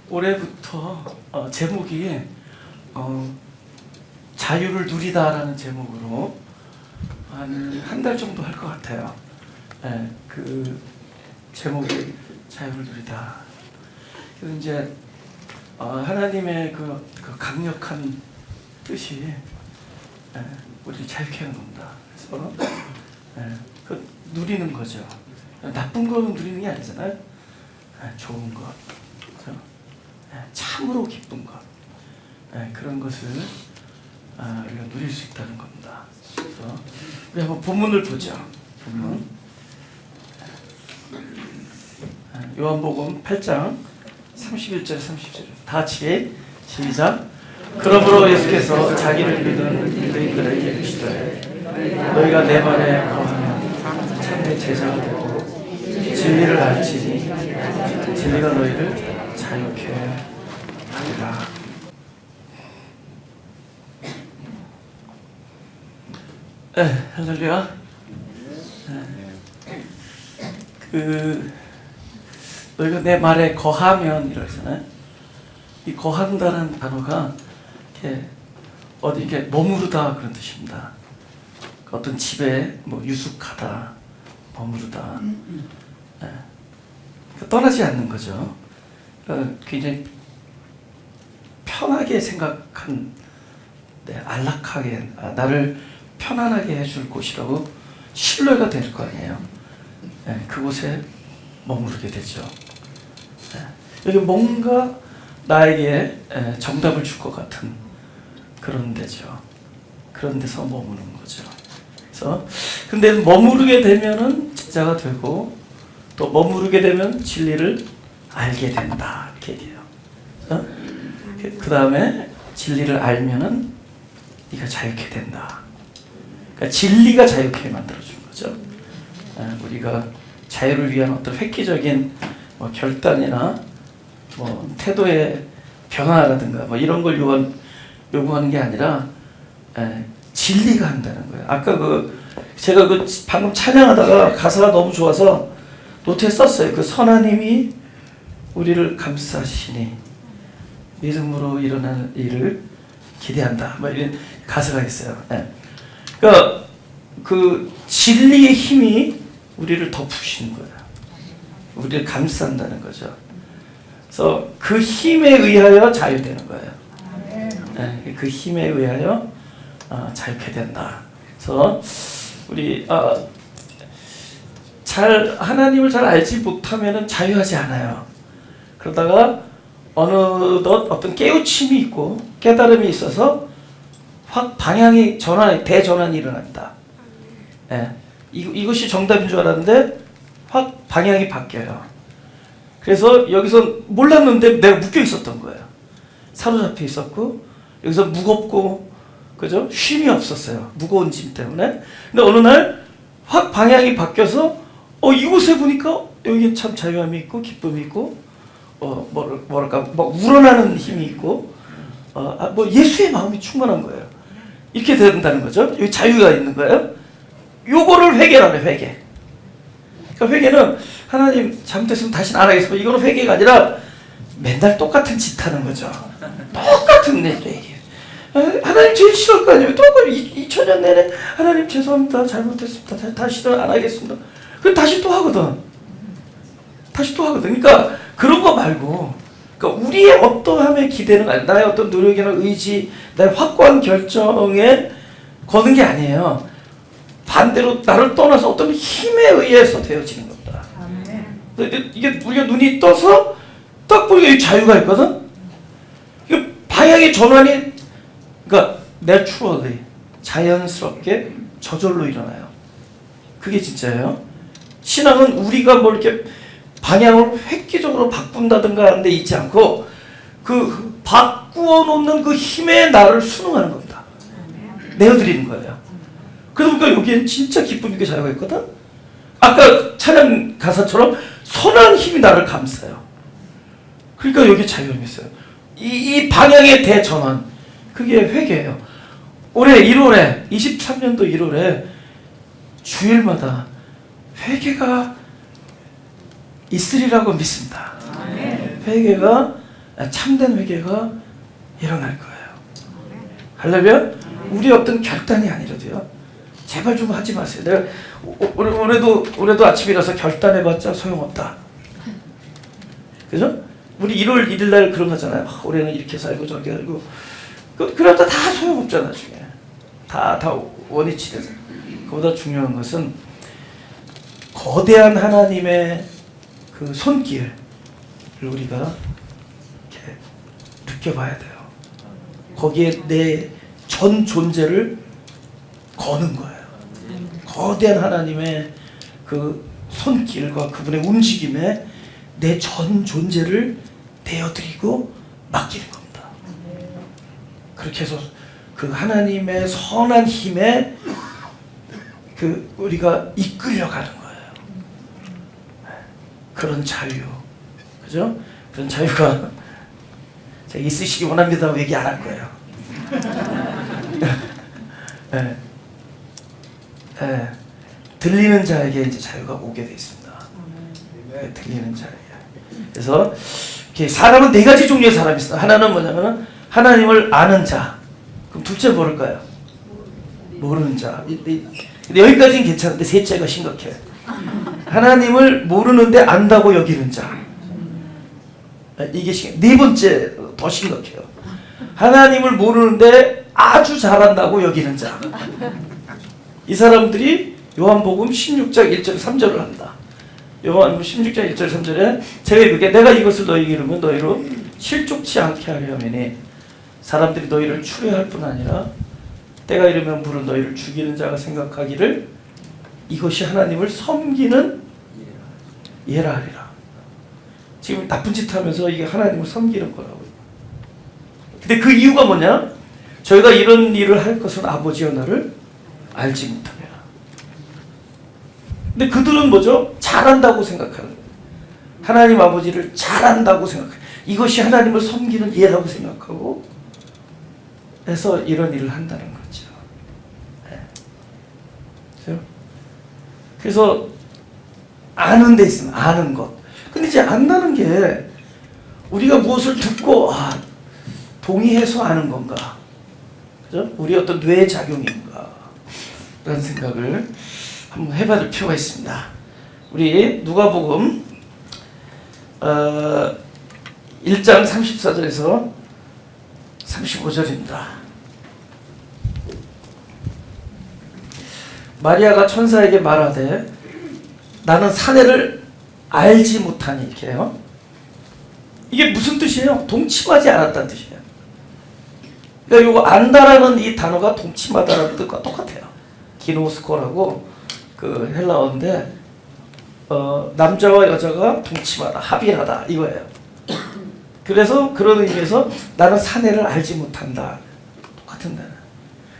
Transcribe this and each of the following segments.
올해부터 제목이 자유를 누리다라는 제목으로 한 달 정도 할 것 같아요. 그 제목이 자유를 누리다. 그래서 이제 하나님의 그 강력한 뜻이 우리를 자유케 하는 겁니다. 그래서 그 누리는 거죠. 나쁜 거는 누리는 게 아니잖아요. 좋은 것, 그렇죠? 참으로 기쁜 것, 그런 것을 우리가 누릴 수 있다는 겁니다. 그래서 우리 한번 본문을 보죠. 본문 요한복음 8장 31절 30절 다 같이 시작. 그러므로 예수께서 자기를 믿는 유대인들에게 이르시되 너희가 내 말에 거하면 참내 제자가 되고 진리를 알지니 진리가 너희를 자유케 하리라. 할렐루야. 너희가 내 말에 거하면 이러잖아요. 이 거한다는 단어가 이렇게 어디 이렇게 머무르다 그런 뜻입니다. 어떤 집에 뭐 유숙하다, 머무르다, 떠나지 않는 거죠. 굉장히 편하게 생각한, 안락하게 나를 편안하게 해줄 곳이라고 신뢰가 될 거 아니에요. 그곳에 머무르게 되죠. 여기 뭔가 나에게 정답을 줄 것 같은 그런 데죠. 그런 데서 머무는 거죠. 그래서 근데 머무르게 되면은 제자가 되고 또 머무르게 되면 진리를 알게 된다 이렇게 얘기해요. 그 다음에 진리를 알면은 네가 자유케 된다. 그러니까 진리가 자유케 만들어주는 거죠. 우리가 자유를 위한 어떤 획기적인 결단이나 태도의 변화라든가 이런 걸 요구하는 게 아니라 진리가 한다는 거예요. 아까 제가 방금 찬양하다가 가사가 너무 좋아서 노트에 썼어요. 그 선하님이 우리를 감싸시니 믿음으로 일어날 일을 기대한다. 이런 가사가 있어요. 그러니까 그 진리의 힘이 우리를 덮으시는 거예요. 우리를 감싼다는 거죠. 그래서 그 힘에 의하여 자유되는 거예요. 그 힘에 의하여 자유케 된다. 그래서 우리 하나님을 잘 알지 못하면은 자유하지 않아요. 그러다가 어느덧 어떤 깨우침이 있고 깨달음이 있어서 확 방향이 대전환이 일어난다. 이것이 정답인 줄 알았는데 확 방향이 바뀌어요. 그래서 여기서 몰랐는데 내가 묶여 있었던 거예요. 사로잡혀 있었고 여기서 무겁고 그죠? 쉼이 없었어요. 무거운 짐 때문에. 근데 어느 날 확 방향이 바뀌어서 이곳에 보니까 여기 참 자유함이 있고 기쁨이 있고 뭐랄까 우러나는 힘이 있고 예수의 마음이 충만한 거예요. 이렇게 된다는 거죠. 여기 자유가 있는 거예요. 요거를 회개라네, 회개. 그러니까 회개는 하나님 잘못했으면 다시는 안 하겠습니다. 이거는 회개가 아니라 맨날 똑같은 짓 하는 거죠. 똑같은 얘기. 하나님 제일 싫을 거 아니에요. 똑같이 2000년 내내 하나님 죄송합니다. 잘못했습니다. 다시는 안 하겠습니다. 그럼 다시 또 하거든. 그러니까 그런 거 말고 그러니까 우리의 어떠함에 기대는 거 아니에요. 나의 어떤 노력이나 의지, 나의 확고한 결정에 거는 게 아니에요. 반대로 나를 떠나서 어떤 힘에 의해서 되어지는 겁니다. 이게 우리가 눈이 떠서 딱 보니까 이 자유가 있거든. 이게 방향의 전환이 그러니까 naturally 자연스럽게 저절로 일어나요. 그게 진짜예요. 신앙은 우리가 이렇게 방향을 획기적으로 바꾼다든가 하는 데 있지 않고 그 바꾸어 놓는 그 힘에 나를 순응하는 겁니다. 내어드리는 거예요. 그러니까 여기엔 진짜 기쁨 있게 자유가 있거든. 아까 찬양 가사처럼 선한 힘이 나를 감싸요. 그러니까 여기 자유함이 있어요. 이 방향의 대전환, 그게 회개예요. 올해 1월에 23년도 1월에 주일마다 회개가 있으리라고 믿습니다. 회개가 참된 회개가 일어날 거예요. 할렐루야. 우리 어떤 결단이 아니라도요. 제발 좀 하지 마세요. 내가 올해도 아침에 일어나서 결단해봤자 소용없다. 그죠? 우리 1월 1일 날 그런 거잖아요. 올해는 이렇게 살고 저렇게 살고. 그러다 다 소용없잖아, 나중에. 다 원위치 돼서. 그보다 중요한 것은 거대한 하나님의 그 손길을 우리가 이렇게 느껴봐야 돼요. 거기에 내 전 존재를 거는 거예요. 거대한 하나님의 그 손길과 그분의 움직임에 내 전 존재를 내어드리고 맡기는 겁니다. 그렇게 해서 그 하나님의 선한 힘에 그 우리가 이끌려가는 거예요. 그런 자유, 그죠? 그런 자유가 제가 있으시기 원합니다. 얘기 안 할 거예요. 네. 네. 들리는 자에게 이제 자유가 오게 돼 있습니다. 네, 들리는 자에게. 그래서 사람은 네 가지 종류의 사람이 있어요. 하나는 뭐냐면 하나님을 아는 자. 그럼 둘째 뭘까요? 모르는 자. 근데 여기까지는 괜찮은데 셋째가 심각해요. 하나님을 모르는데 안다고 여기는 자. 이게 네 번째 더 심각해요. 하나님을 모르는데 아주 잘한다고 여기는 자. 이 사람들이 요한복음 16장 1절 3절을 합니다. 요한복음 16장 1절 3절에 제가 이르게 내가 이것을 너희에게 이르면 너희로 실족치 않게 하려 함이니 사람들이 너희를 추려할 뿐 아니라 때가 이르면 부른 너희를 죽이는 자가 생각하기를 이것이 하나님을 섬기는 예라 하리라. 지금 나쁜 짓 하면서 이게 하나님을 섬기는 거라고요. 근데 그 이유가 뭐냐? 저희가 이런 일을 할 것은 아버지여 나를 알지 못하냐. 근데 그들은 뭐죠? 잘한다고 생각하는 거예요. 하나님 아버지를 잘한다고 생각해요. 이것이 하나님을 섬기는 예라고 생각하고 해서 이런 일을 한다는 거죠. 네. 그래서 아는 데 있으면 아는 것. 근데 이제 안다는 게 우리가 무엇을 듣고 동의해서 아는 건가? 그죠? 우리 어떤 뇌의 작용인가? 라는 생각을 한번 해봐야 될 필요가 있습니다. 우리 누가복음 1장 34절에서 35절입니다. 마리아가 천사에게 말하되 나는 사내를 알지 못하니 이렇게 해요. 이게 무슨 뜻이에요? 동침하지 않았다는 뜻이에요. 그러니까 이거 안다라는 이 단어가 동침하다라는 뜻과 똑같아요. 기노스코라고 그 헬라어인데 남자와 여자가 동침하다, 합의하다 이거예요. 그래서 그런 의미에서 나는 사내를 알지 못한다. 똑같은 단어.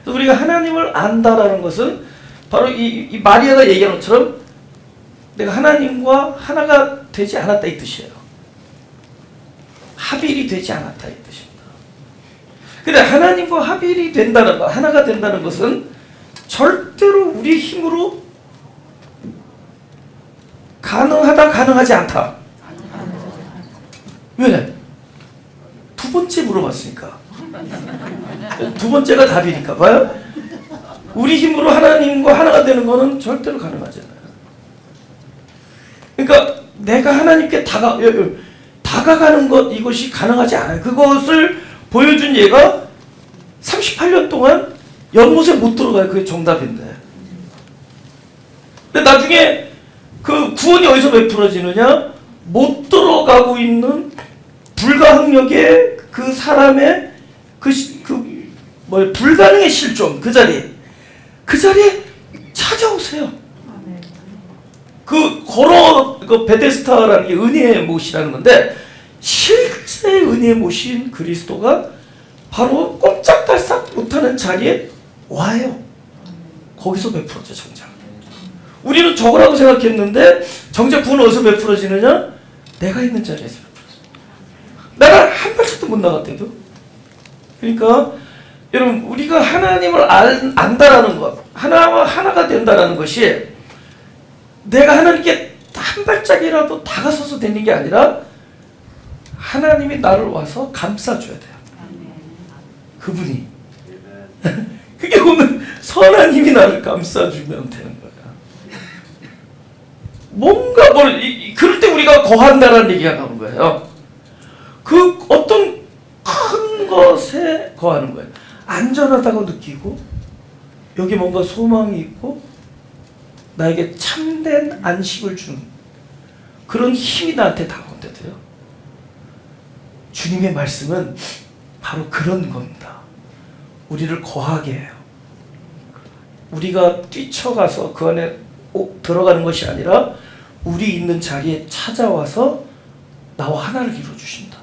그래서 우리가 하나님을 안다라는 것은 바로 이 마리아가 얘기하는 것처럼 내가 하나님과 하나가 되지 않았다 이 뜻이에요. 합일이 되지 않았다 이 뜻입니다. 근데 하나님과 합일이 된다는 것, 하나가 된다는 것은 절대로 우리 힘으로 가능하다, 가능하지 않다. 왜? 두 번째 물어봤으니까. 두 번째가 답이니까. 봐요? 우리 힘으로 하나님과 하나가 되는 것은 절대로 가능하지 않아요. 그러니까 내가 하나님께 다가가는 것, 이것이 가능하지 않아요. 그것을 보여준 예가 38년 동안 연못에 못 들어가요. 그게 정답인데. 근데 나중에 그 구원이 어디서 베풀어지느냐? 못 들어가고 있는 불가항력의 그 사람의 불가능의 실존, 그 자리에 찾아오세요. 그 베데스다라는 게 은혜의 못이라는 건데, 실제 은혜의 못인 그리스도가 바로 꼼짝달싹 못하는 자리에 와요. 거기서 베풀어져, 정작. 우리는 저거라고 생각했는데, 정작 구원은 어디서 베풀어지느냐? 내가 있는 자리에서 베풀어져. 내가 한 발짝도 못 나갔대도. 그러니까, 여러분, 우리가 하나님을 안다라는 것, 하나와 하나가 된다라는 것이 내가 하나님께 한 발짝이라도 다가서서 되는 게 아니라 하나님이 나를 와서 감싸줘야 돼요. 그분이. 그게 오늘 선한 힘이 나를 감싸주면 되는 거야. 뭔가 그럴 때 우리가 거한다라는 얘기가 나오는 거예요. 그 어떤 큰 것에 거하는 거예요. 안전하다고 느끼고 여기 뭔가 소망이 있고 나에게 참된 안식을 주는 그런 힘이 나한테 다가온대도요. 주님의 말씀은 바로 그런 겁니다. 우리를 거하게 해요. 우리가 뛰쳐가서 그 안에 들어가는 것이 아니라 우리 있는 자리에 찾아와서 나와 하나를 이루어주신다.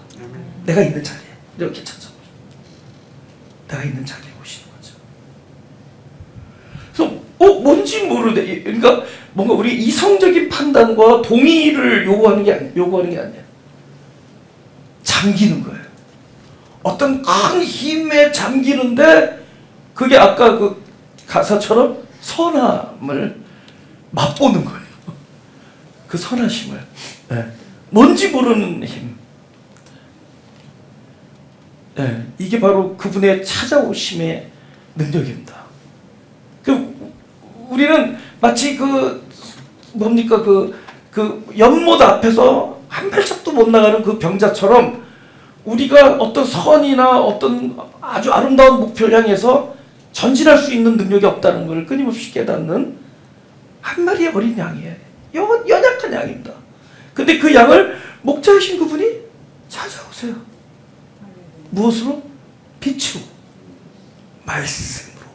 내가 있는 자리에 이렇게 찾아오죠. 내가 있는 자리에 오시는 거죠. 그래서 뭔지 모르는데, 그러니까 뭔가 우리 이성적인 판단과 동의를 요구하는 게 아니에요. 잠기는 거예요. 어떤 큰 힘에 잠기는데 그게 아까 그 가사처럼 선함을 맛보는 거예요. 그 선하심을. 네. 뭔지 모르는 힘. 네. 이게 바로 그분의 찾아오심의 능력입니다. 우리는 마치 연못 앞에서 한 발짝도 못 나가는 그 병자처럼 우리가 어떤 선이나 어떤 아주 아름다운 목표를 향해서 전진할 수 있는 능력이 없다는 걸 끊임없이 깨닫는 한 마리의 어린 양이에요. 연약한 양입니다. 근데 그 양을 목자이신 그분이 찾아오세요. 무엇으로? 빛으로, 말씀으로.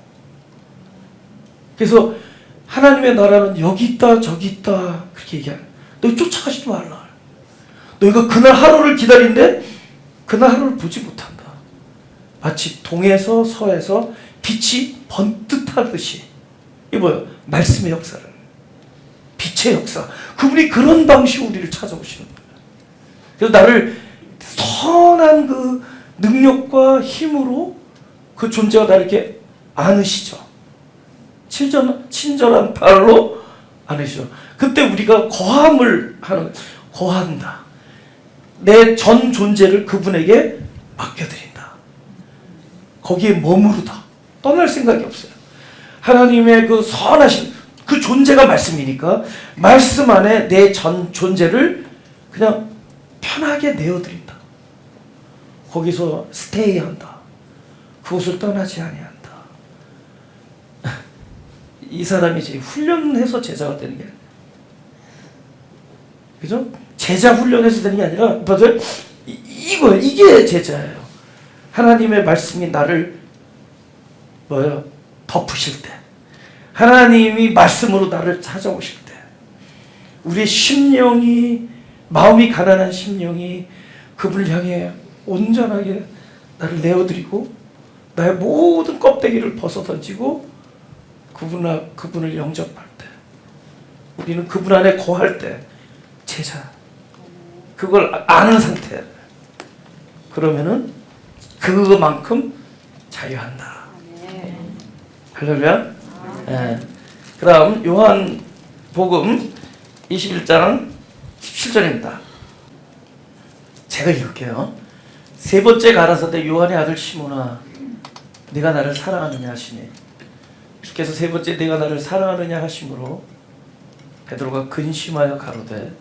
그래서 하나님의 나라는 여기 있다 저기 있다 그렇게 얘기하는. 너희 쫓아가지도 말라. 너희가 그날 하루를 기다린데 그날 하루를 보지 못한다. 마치 동에서 서에서 빛이 번뜩하듯이. 이게 뭐예요? 말씀의 역사를. 빛의 역사. 그분이 그런 방식으로 우리를 찾아오시는 거예요. 그래서 나를 선한 그 능력과 힘으로 그 존재가 나를 이렇게 안으시죠. 친절한 발로 안으시죠. 그때 우리가 거함을 하는, 거한다. 내 전 존재를 그분에게 맡겨드린다. 거기에 머무르다. 떠날 생각이 없어요. 하나님의 그 선하신 그 존재가 말씀이니까 말씀 안에 내 전 존재를 그냥 편하게 내어드린다. 거기서 스테이한다. 그곳을 떠나지 아니한다. 이 사람이 이제 훈련해서 제자가 되는 게 아니에요. 그죠? 제자 훈련해서 되는 게 아니라 이게 제자예요. 하나님의 말씀이 나를 덮으실 때, 하나님이 말씀으로 나를 찾아오실 때, 우리의 심령이, 마음이 가난한 심령이 그분을 향해 온전하게 나를 내어드리고 나의 모든 껍데기를 벗어던지고 그분을 영접할 때, 우리는 그분 안에 거할 때 제자, 그걸 아는 상태. 그러면은 그만큼 자유한다. 할렐루야. 네. 그다음 요한복음 21장 17절입니다. 제가 읽을게요. 세 번째 가라사대 요한의 아들 시몬아, 네가 나를 사랑하느냐 하시니, 주께서 세 번째 네가 나를 사랑하느냐 하심으로 베드로가 근심하여 가로되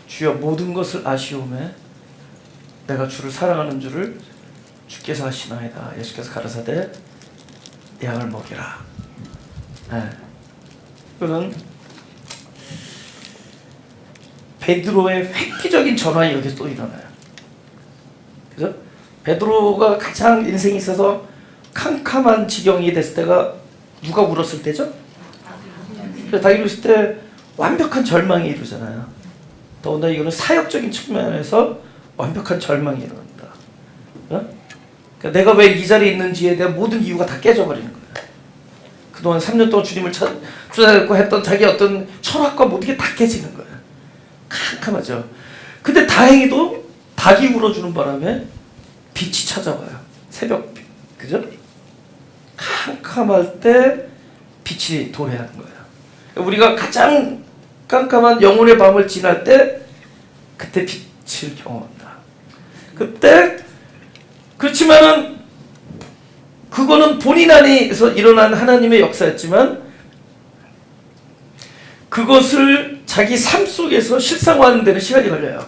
주여 모든 것을 아시오매 내가 주를 사랑하는 줄을 주께서 아시나이다. 예수께서 가라사대 내 양을 먹이라. 네. 이거는 베드로의 획기적인 전환이 여기서 또 일어나요. 그죠? 베드로가 가장 인생에 있어서 캄캄한 지경이 됐을 때가 누가 울었을 때죠? 닭이 울었을 때 완벽한 절망이 이루잖아요. 더군다나 이거는 사역적인 측면에서 완벽한 절망이 일어납니다. 어? 그러니까 내가 왜 이 자리에 있는지에 대한 모든 이유가 다 깨져버리는 거예요. 그동안 3년 동안 주님을 쫓아다녔고 했던 자기 어떤 철학과 모든 게 다 깨지는 거예요. 캄캄하죠. 근데 다행히도 닭이 울어주는 바람에 빛이 찾아와요. 새벽빛. 그죠? 캄캄할 때 빛이 도래하는 거예요. 우리가 가장 깜깜한 영혼의 밤을 지날 때 그때 빛을 경험한다. 그때 그렇지만은 그거는 본인 안에서 일어난 하나님의 역사였지만 그것을 자기 삶 속에서 실상화하는 데는 시간이 걸려요.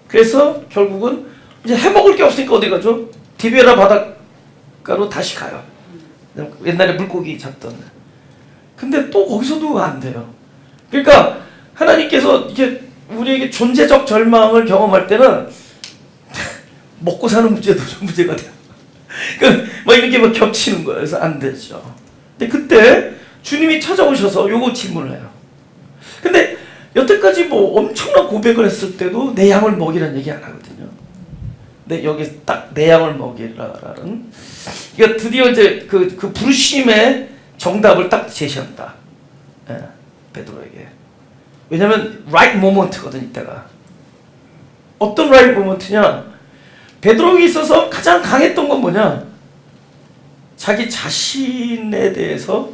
그래서 결국은 이제 해먹을 게 없으니까 어디 가죠? 디베라 바닷가로 다시 가요. 옛날에 물고기 잡던. 근데 또 거기서도 안 돼요. 그러니까 하나님께서 이게 우리에게 존재적 절망을 경험할 때는 먹고 사는 문제도 좀 문제가 돼요. 그러니까 뭐 이렇게 뭐 겹치는 거예요. 그래서 안 되죠. 근데 그때 주님이 찾아오셔서 요거 질문을 해요. 근데 여태까지 뭐 엄청난 고백을 했을 때도 내 양을 먹이라는 얘기 안 하거든요. 네, 여기 딱 내 양을 먹이라라는. 그러니까 드디어 이제 그 부르심의 정답을 딱 제시한다. 예, 베드로에게. 왜냐면 right moment거든 이때가. 어떤 right moment냐? 베드로에게 있어서 가장 강했던 건 뭐냐? 자기 자신에 대해서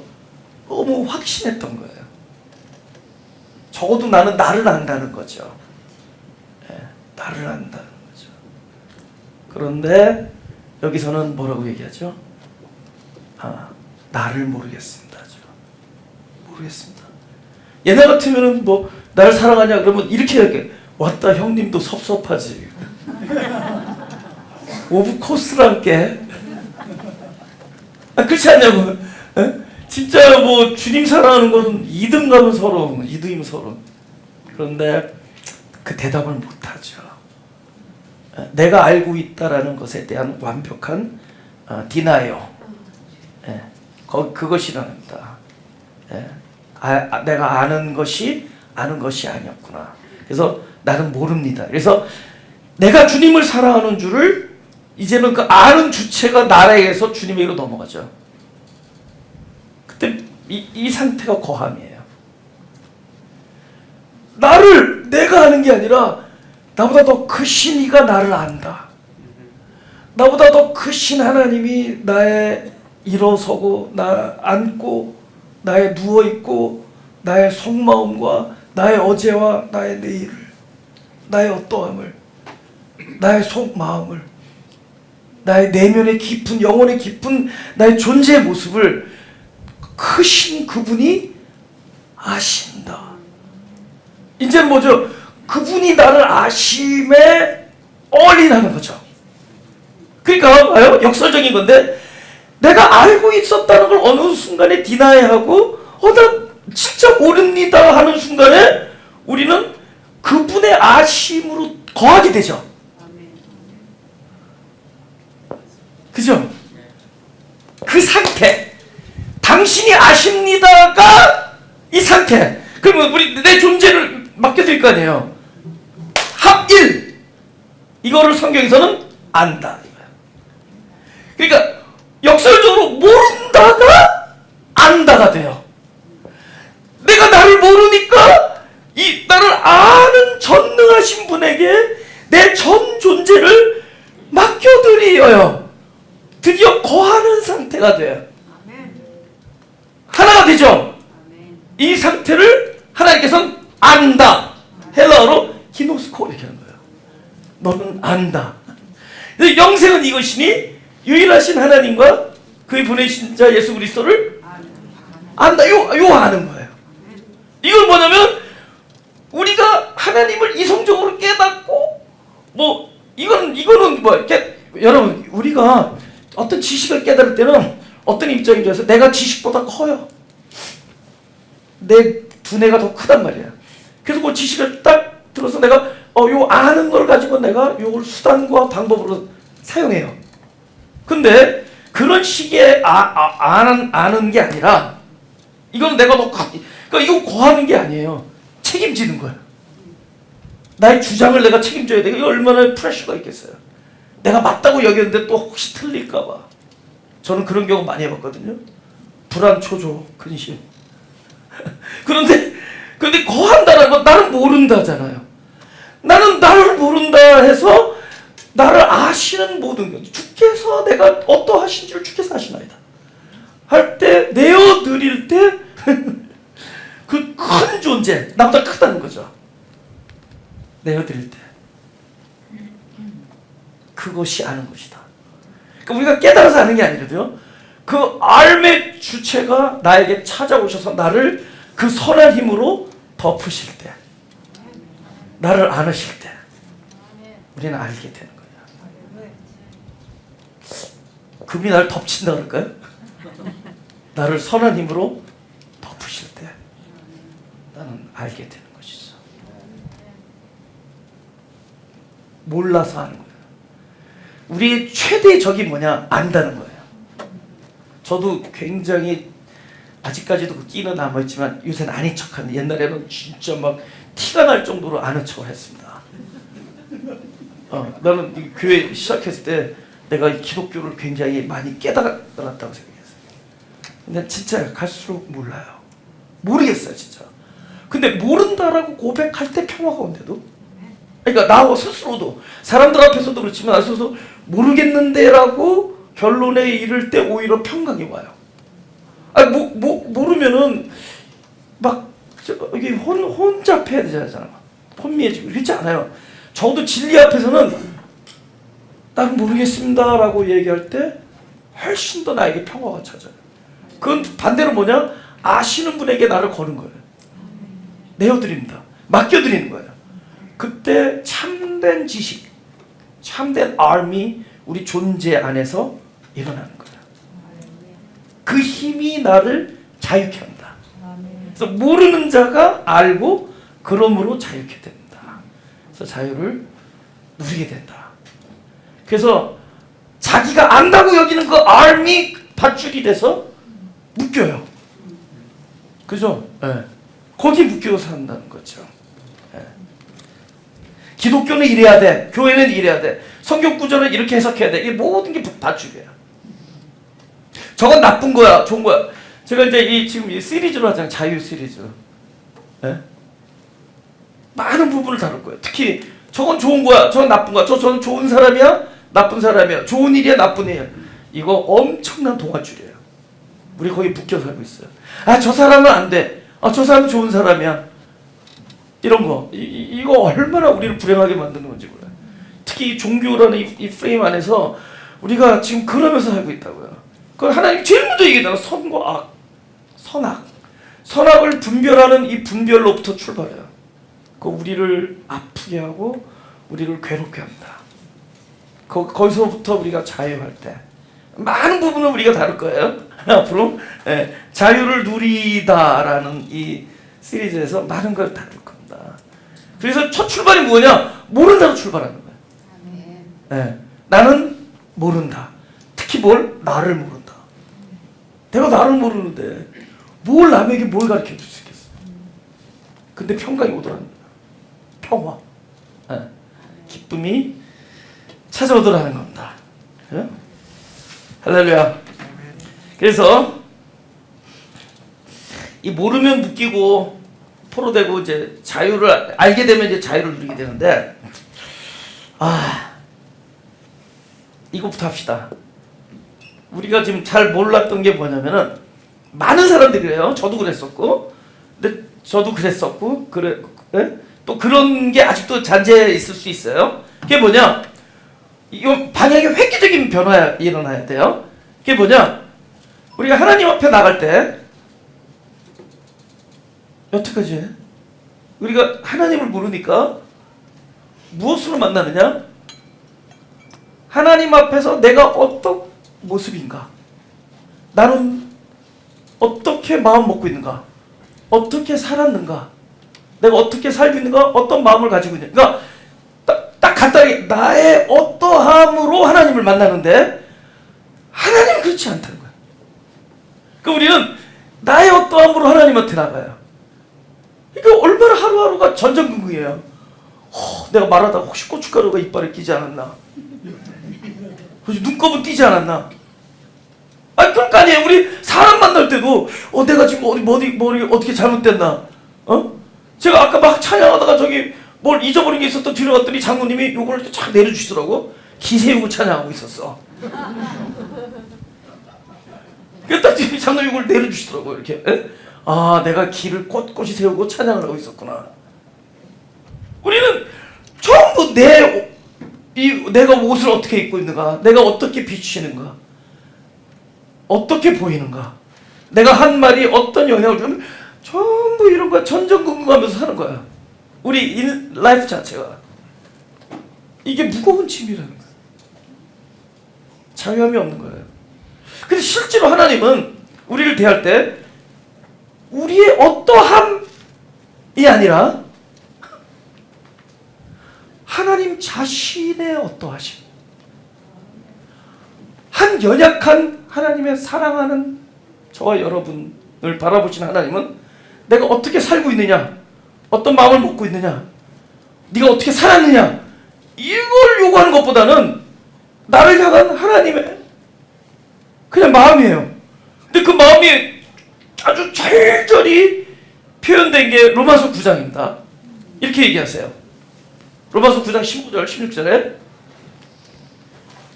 너무 확신했던 거예요. 적어도 나는 나를 안다는 거죠. 예, 나를 안다는 거죠. 그런데 여기서는 뭐라고 얘기하죠? 나를 모르겠습니다. 모르겠습니다. 옛날 같으면은 뭐 나를 사랑하냐 그러면 이렇게 이렇게 왔다 형님도 섭섭하지. 오브 코스랑께. 그렇지 않냐고. 에? 진짜 뭐 주님 사랑하는 건 이등감은 서로, 이등이면 서로. 그런데 그 대답을 못하죠. 내가 알고 있다라는 것에 대한 완벽한 디나이어. 그것이 일어납니다. 내가 아는 것이 아니었구나. 그래서 나는 모릅니다. 그래서 내가 주님을 사랑하는 줄을 이제는 그 아는 주체가 나에게서 주님에게로 넘어가죠. 그때 이 상태가 거함이에요. 나를 내가 아는 게 아니라 나보다 더 크신 이가 나를 안다. 나보다 더 크신 하나님이 나의 일어서고 나 안고 나의 누워있고 나의 속마음과 나의 어제와 나의 내일을, 나의 어떠함을, 나의 속마음을, 나의 내면의 깊은 영혼의 깊은 나의 존재의 모습을 크신 그분이 아신다. 이제 뭐죠? 그분이 나를 아심에 올인하는 거죠. 그러니까 봐요. 역설적인 건데 내가 알고 있었다는 걸 어느 순간에 디나이하고 나 진짜 모릅니다 하는 순간에 우리는 그분의 아심으로 거하게 되죠. 그죠? 그 상태, 당신이 아십니다가 이 상태. 그러면 우리 내 존재를 맡겨드릴 거 아니에요. 합일, 이거를 성경에서는 안다. 그러니까 역설적으로 모른다가 안다가 돼요. 내가 나를 모르니까 이 나를 아는 전능하신 분에게 내 전 존재를 맡겨드려요. 드디어 거하는 상태가 돼요. 하나가 되죠. 이 상태를 하나님께서는 안다. 헬라어로 히노스코 이렇게 하는 거예요. 너는 안다. 영생은 이것이니 유일하신 하나님과 그의 보내신 자 예수 그리스도를 안다. 요 아는 거예요. 이건 뭐냐면 우리가 하나님을 이성적으로 깨닫고 뭐 이거는 뭐 이렇게 여러분 우리가 어떤 지식을 깨달을 때는 어떤 입장인 줄 아세요? 내가 지식보다 커요. 내 두뇌가 더 크단 말이야. 그래서 그 지식을 딱 들어서 내가 요 아는 걸 가지고 내가 요걸 수단과 방법으로 사용해요. 근데 그런 식의 아는 게 아니라 이건 내가 그러니까 이거 고하는 게 아니에요. 책임지는 거예요. 나의 주장을 내가 책임져야 돼. 이거 얼마나 프레셔가 있겠어요. 내가 맞다고 여겼는데 또 혹시 틀릴까 봐. 저는 그런 경우 많이 해봤거든요. 불안, 초조, 근심. 그런데 거한다는 건 나는 모른다잖아요. 나는 나를 모른다 해서 나를 아시는 모든 것, 주께서 내가 어떠하신 줄 주께서 아시나이다 할 때, 내어드릴 때 그 큰 존재, 나보다 크다는 거죠. 내어드릴 때. 그것이 아는 것이다. 그러니까 우리가 깨달아서 아는 게 아니거든요. 그 알의 주체가 나에게 찾아오셔서 나를 그 선한 힘으로 덮으실 때, 나를 안으실 때 우리는 알게 되는 거예요. 그분이 나를 덮친다 그럴까요? 나를 선한 힘으로 덮으실 때 나는 알게 되는 것이죠. 몰라서 하는 거예요. 우리의 최대의 적이 뭐냐? 안다는 거예요. 저도 굉장히 아직까지도 그 끼는 남아있지만 요새는 아닌 척하는, 옛날에는 진짜 막 티가 날 정도로 아는 척을 했습니다. 나는 이 교회 시작했을 때 내가 이 기독교를 굉장히 많이 깨달았다고 생각했어요. 근데 진짜 갈수록 몰라요. 모르겠어요 진짜. 근데 모른다라고 고백할 때 평화가 온대도, 그러니까 나 스스로도, 사람들 앞에서도 그렇지만 나 스스로 모르겠는데라고 결론에 이를 때 오히려 평강이 와요. 모르면은 막 이게 혼잡해야 되잖아. 혼미해지고 그렇지 않아요. 저도 진리 앞에서는 나는 모르겠습니다라고 얘기할 때 훨씬 더 나에게 평화가 찾아요. 그건 반대로 뭐냐? 아시는 분에게 나를 거는 거예요. 내어드립니다. 맡겨드리는 거예요. 그때 참된 지식, 참된 알미 우리 존재 안에서 일어나는 거예요. 그 힘이 나를 자유케 한다. 그래서 모르는 자가 알고 그러므로 자유케 된다. 그래서 자유를 누리게 된다. 그래서 자기가 안다고 여기는 그 알미 밧줄이 돼서 묶여요. 그죠? 네. 거기 묶여서 산다는 거죠. 네. 기독교는 이래야 돼. 교회는 이래야 돼. 성경 구절은 이렇게 해석해야 돼. 이 모든 게 밧줄이에요. 저건 나쁜 거야, 좋은 거야. 제가 이제 지금 이 시리즈로 하잖아요. 자유 시리즈. 네? 많은 부분을 다룰 거예요. 특히 저건 좋은 거야, 저건 나쁜 거야. 저는 좋은 사람이야, 나쁜 사람이야. 좋은 일이야, 나쁜 일이야. 이거 엄청난 동아줄이에요. 우리 거기 묶여 살고 있어요. 저 사람은 안 돼. 저 사람은 좋은 사람이야. 이런 거. 이거 얼마나 우리를 불행하게 만드는 건지 몰라요. 특히 이 종교라는 이 프레임 안에서 우리가 지금 그러면서 살고 있다고요. 그 하나님 제일 먼저 얘기하잖아. 선과 악, 선악. 선악을 분별하는 이 분별로부터 출발해요. 그 우리를 아프게 하고 우리를 괴롭게 합니다. 거기서부터 우리가 자유할 때 많은 부분을 우리가 다룰 거예요. 앞으로 자유를 누리다라는 이 시리즈에서 많은 걸 다룰 겁니다. 그래서 첫 출발이 뭐냐? 모른다로 출발하는 거예요. 나는 모른다. 특히 뭘? 나를 모른다. 내가 나를 모르는데 뭘 남에게 뭘 가르쳐 줄 수 있겠어? 근데 평강이 오더라는 거야. 평화, 기쁨이 찾아오더라는 겁니다. 할렐루야. 그래서 이 모르면 묶이고 포로되고 이제 자유를 알게 되면 이제 자유를 누리게 되는데, 이거부터 합시다. 우리가 지금 잘 몰랐던 게 뭐냐면은, 많은 사람들이 그래요. 저도 그랬었고, 근데 저도 그랬었고, 또 그런 게 아직도 잔재해 있을 수 있어요. 그게 뭐냐? 이거 방향이 획기적인 변화가 일어나야 돼요. 그게 뭐냐? 우리가 하나님 앞에 나갈 때 여태까지 우리가 하나님을 모르니까 무엇으로 만나느냐? 하나님 앞에서 내가 어떤 모습인가? 나는 어떻게 마음 먹고 있는가? 어떻게 살았는가? 내가 어떻게 살고 있는가? 어떤 마음을 가지고 있는가? 그러니까 딱 간단하게 나의 어떠함으로 하나님을 만나는데, 하나님은 그렇지 않다는 거야. 그러니까 우리는 나의 어떠함으로 하나님한테 나가요. 그러니까 얼마나 하루하루가 전전긍긍이에요. 내가 말하다가 혹시 고춧가루가 이빨에 끼지 않았나? 혹시 눈곱은 띄지 않았나? 그러니까 아니에요. 우리 사람 만날 때도 내가 지금 머리 어떻게 잘못됐나? 제가 아까 막 찬양하다가 저기 뭘 잊어버린 게 있었던 뒤로 갔더니 장로님이 요걸 쫙 내려주시더라고. 기세우고 찬양하고 있었어. 딱 장로님이 이걸 내려주시더라고. 이렇게. 내가 기를 꼿꼿이 세우고 찬양을 하고 있었구나. 우리는 전부 내가 옷을 어떻게 입고 있는가, 내가 어떻게 비추시는가, 어떻게 보이는가, 내가 한 말이 어떤 영향을 주면 전부 이런 거 전전긍긍하면서 사는 거야. 우리 라이프 자체가 이게 무거운 짐이라는 거야. 자유함이 없는 거예요. 근데 실제로 하나님은 우리를 대할 때 우리의 어떠함이 아니라 하나님 자신의 어떠하심, 한 연약한 하나님의 사랑하는 저와 여러분을 바라보신 하나님은 내가 어떻게 살고 있느냐, 어떤 마음을 먹고 있느냐, 네가 어떻게 살았느냐, 이걸 요구하는 것보다는 나를 향한 하나님의 그냥 마음이에요. 근데 그 마음이 아주 절절히 표현된 게 로마서 9장입니다. 이렇게 얘기하세요. 로마서 9장 15절 16절에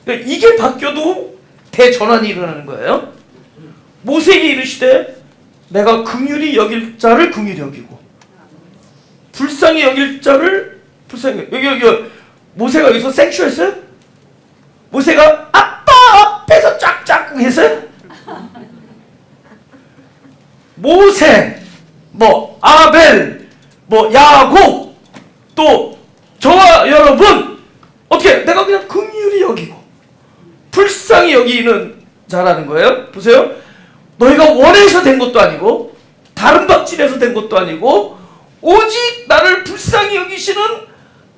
그러니까 이게 바뀌어도 대전환이 일어나는 거예요. 모세에게 이르시되 내가 긍휼히 여길 자를 긍휼히 여기고 불쌍히 여길 자를 불쌍히 여기 모세가 여기서 생쇼했어요? 모세가 아빠 앞에서 짝짝꿍 했어요? 모세, 뭐 아벨, 뭐 야곱, 또 저와 여러분 어떻게 내가 그냥 긍휼히 여기고 불쌍히 여기는 자라는 거예요. 보세요. 너희가 원해서 된 것도 아니고 다른 박질에서 된 것도 아니고 오직 나를 불쌍히 여기시는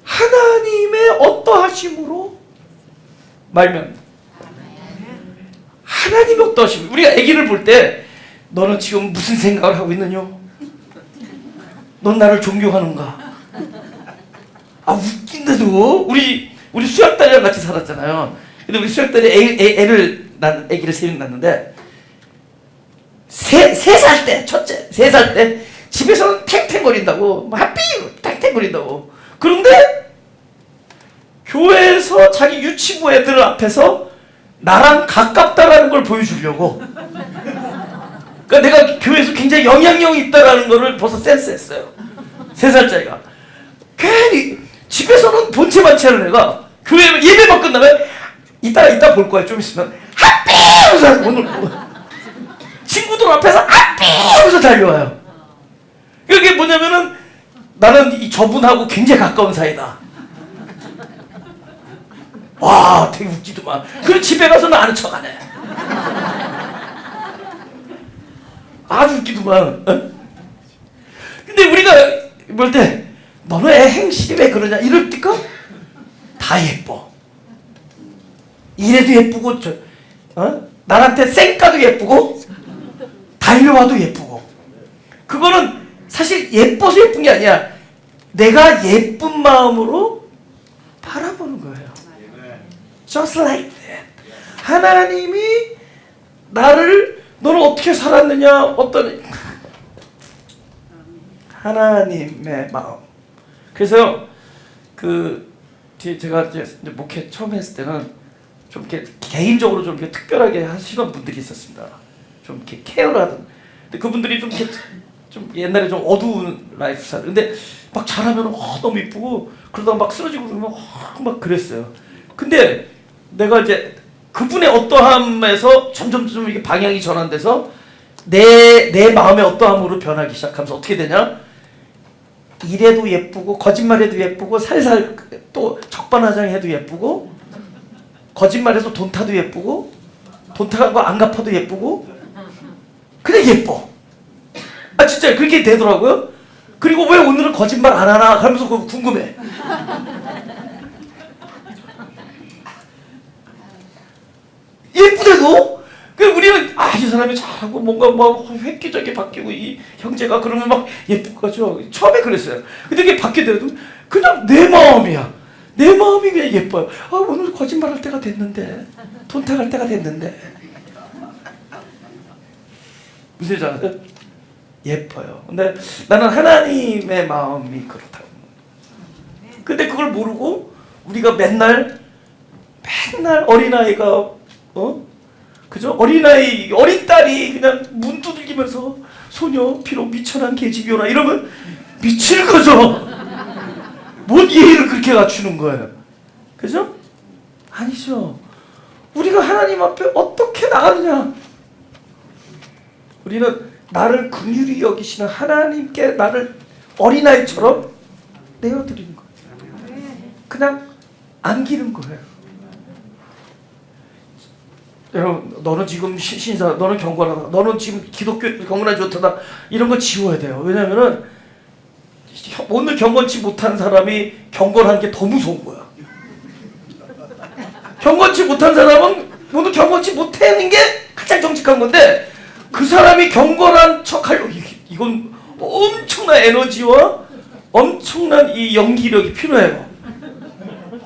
하나님의 어떠하심으로 말면 하나님의 어떠하심. 우리가 아기를 볼 때 너는 지금 무슨 생각을 하고 있느냐? 넌 나를 존경하는가? 아 웃긴데도 우리 수학딸이랑 같이 살았잖아요. 근데 우리 수학딸이 아기를 세 명 낳는데 세 살 때 첫째 3살 때 집에서는 탱탱거린다고 하삐 탱탱거린다고. 그런데 교회에서 자기 유치부 애들 앞에서 나랑 가깝다라는 걸 보여주려고. 그러니까 내가 교회에서 굉장히 영향력이 있다라는 거를 벌써 센스했어요. 3살짜리가. 괜히 집에서는 본체 많지 않은 애가 교회 예배만 끝나면 이따 볼 거야. 좀 있으면 하삐 하면서 오늘 친구들 앞에서 하삐 하면서 달려와요. 그게 뭐냐면은 나는 저분하고 굉장히 가까운 사이다. 와 되게 웃기더만. 그리고 집에 가서는 아는 척하네. 아주 웃기더만. 어? 근데 우리가 볼 때 너는 애 행실이 왜 그러냐 이럴 때까 다 예뻐. 이래도 예쁘고 나한테 쌩까도 예쁘고 달려와도 예쁘고. 그거는 사실 예뻐서 예쁜 게 아니야. 내가 예쁜 마음으로 바라보는 거예요. Just like that. 하나님이 나를 너는 어떻게 살았느냐 어떤 하나님의 마음. 그래서 제가 이제 목회 처음 했을 때는 좀 이렇게 개인적으로 좀 이렇게 특별하게 하시던 분들이 있었습니다. 좀 이렇게 케어를 하던. 근데 그분들이 좀 이렇게 좀 옛날에 좀 어두운 라이프 스타일. 근데 막 잘하면 너무 이쁘고 그러다가 막 쓰러지고 그러면 막 그랬어요. 근데 내가 이제 그분의 어떠함에서 점점 이렇게 방향이 전환돼서 내 마음의 어떠함으로 변하기 시작하면서 어떻게 되냐? 이래도 예쁘고 거짓말해도 예쁘고 살살 또 적반하장해도 예쁘고 거짓말해서 돈 타도 예쁘고 돈 타간 거 안 갚아도 예쁘고 그냥 예뻐. 아 진짜 그렇게 되더라고요. 그리고 왜 오늘은 거짓말 안 하나 하면서 궁금해. 예쁘대도 우리는 이 사람이 잘하고 뭔가 막 획기적이 바뀌고 이 형제가 그러면 막 예쁠 거죠. 처음에 그랬어요. 근데 이게 바뀌더라도 그냥 내 마음이야. 내 마음이 그냥 예뻐요. 오늘 거짓말할 때가 됐는데 돈 타갈 때가 됐는데 무슨 얘기 알아요? 예뻐요. 근데 나는 하나님의 마음이 그렇다고. 근데 그걸 모르고 우리가 맨날 어린아이가 그죠? 어린 딸이 그냥 문 두들기면서 소녀 비록 미천한 계집이오나 이러면 미칠 거죠. 뭔 예의를 그렇게 갖추는 거예요. 그죠? 아니죠. 우리가 하나님 앞에 어떻게 나가느냐? 우리는 나를 긍휼히 여기시는 하나님께 나를 어린아이처럼 내어드리는 거예요. 그냥 안기는 거예요. 여러분, 너는 지금 신사, 너는 경건하다, 너는 지금 기독교 경건하지 좋다, 이런 거 지워야 돼요. 왜냐면은 오늘 경건치 못한 사람이 경건한 게 더 무서운 거야. 경건치 못한 사람은 오늘 경건치 못하는 게 가장 정직한 건데, 그 사람이 경건한 척하려고, 이건 엄청난 에너지와 엄청난 이 연기력이 필요해요.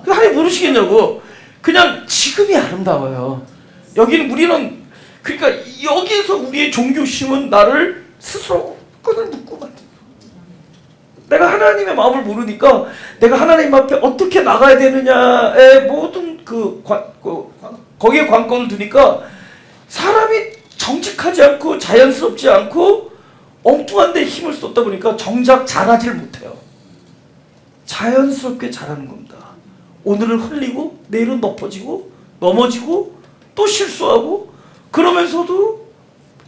하나님 모르시겠냐고. 그냥 지금이 아름다워요. 여기는 우리는, 그러니까 여기에서 우리의 종교심은 나를 스스로 끈을 묶고 만든 거예요. 내가 하나님의 마음을 모르니까 내가 하나님 앞에 어떻게 나가야 되느냐에 모든 거기에 관건을 두니까 사람이 정직하지 않고 자연스럽지 않고 엉뚱한 데 힘을 쏟다 보니까 정작 잘하지를 못해요. 자연스럽게 잘하는 겁니다. 오늘은 흘리고 내일은 엎어지고 넘어지고 또 실수하고, 그러면서도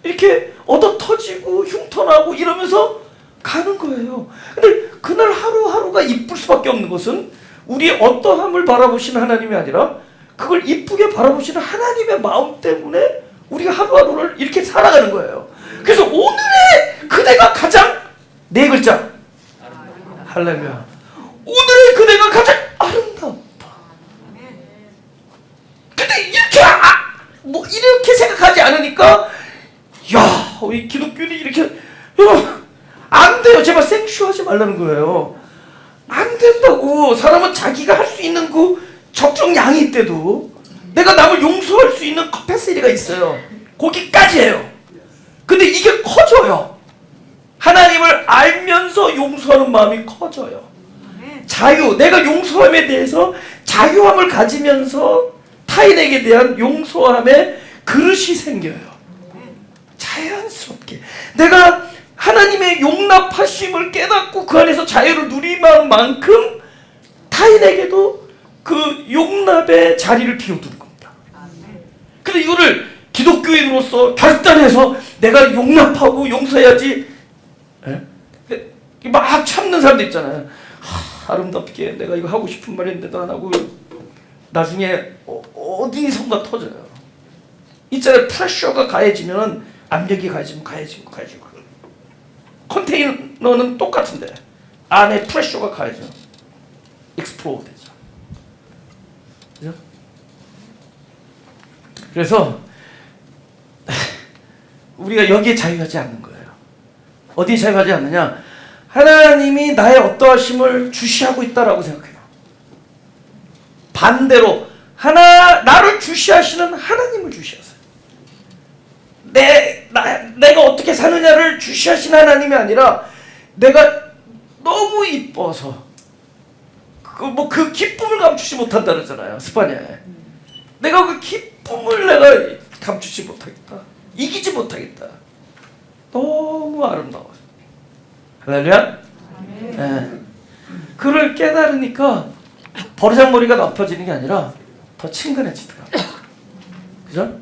이렇게 얻어터지고 흉터나고 이러면서 가는 거예요. 근데 그날 하루하루가 이쁠 수밖에 없는 것은 우리의 어떠함을 바라보시는 하나님이 아니라 그걸 이쁘게 바라보시는 하나님의 마음 때문에 우리가 하루하루를 이렇게 살아가는 거예요. 그래서 오늘의 그대가 가장, 네 글자, 할렐루야, 오늘의 그대가 가장 아름다웠다. 근데 이렇게 생각하지 않으니까, 야, 우리 기독교인이 이렇게, 안 돼요. 제발 생쇼하지 말라는 거예요. 안 된다고. 사람은 자기가 할 수 있는 그 적정량이 있대도 내가 남을 용서할 수 있는 커패시티가 있어요. 거기까지 해요. 근데 이게 커져요. 하나님을 알면서 용서하는 마음이 커져요. 자유, 내가 용서함에 대해서 자유함을 가지면서 타인에게 대한 용서함의 그릇이 생겨요. 자연스럽게 내가 하나님의 용납하심을 깨닫고 그 안에서 자유를 누리는 만큼 타인에게도 그 용납의 자리를 비워두는 겁니다. 근데 이거를 기독교인으로서 결단해서 내가 용납하고 용서해야지, 막 참는 사람도 있잖아요. 아름답게 내가 이거 하고 싶은 말인데도 안 하고 나중에 어디선가 터져요. 있잖아요. 프레셔가 가해지면 압력이 가해지고 컨테이너는 똑같은데 안에 프레셔가 가해져 익스플로드 되죠. 그죠? 그래서 우리가 여기에 자유하지 않는 거예요. 어디에 자유하지 않느냐? 하나님이 나의 어떠하심을 주시하고 있다라고 생각해요. 반대로 나를 주시하시는 하나님을 주시하세요. 내가 어떻게 사느냐를 주시하시는 하나님이 아니라 내가 너무 이뻐서 그 기쁨을 감추지 못한다 그러잖아요. 스파냐에. 내가 그 기쁨을 내가 감추지 못하겠다. 이기지 못하겠다. 너무 아름다워요. 할렐루야? 네. 그를 깨달으니까 버르장머리가 높아지는 게 아니라 더 친근해지더라고요. 그죠?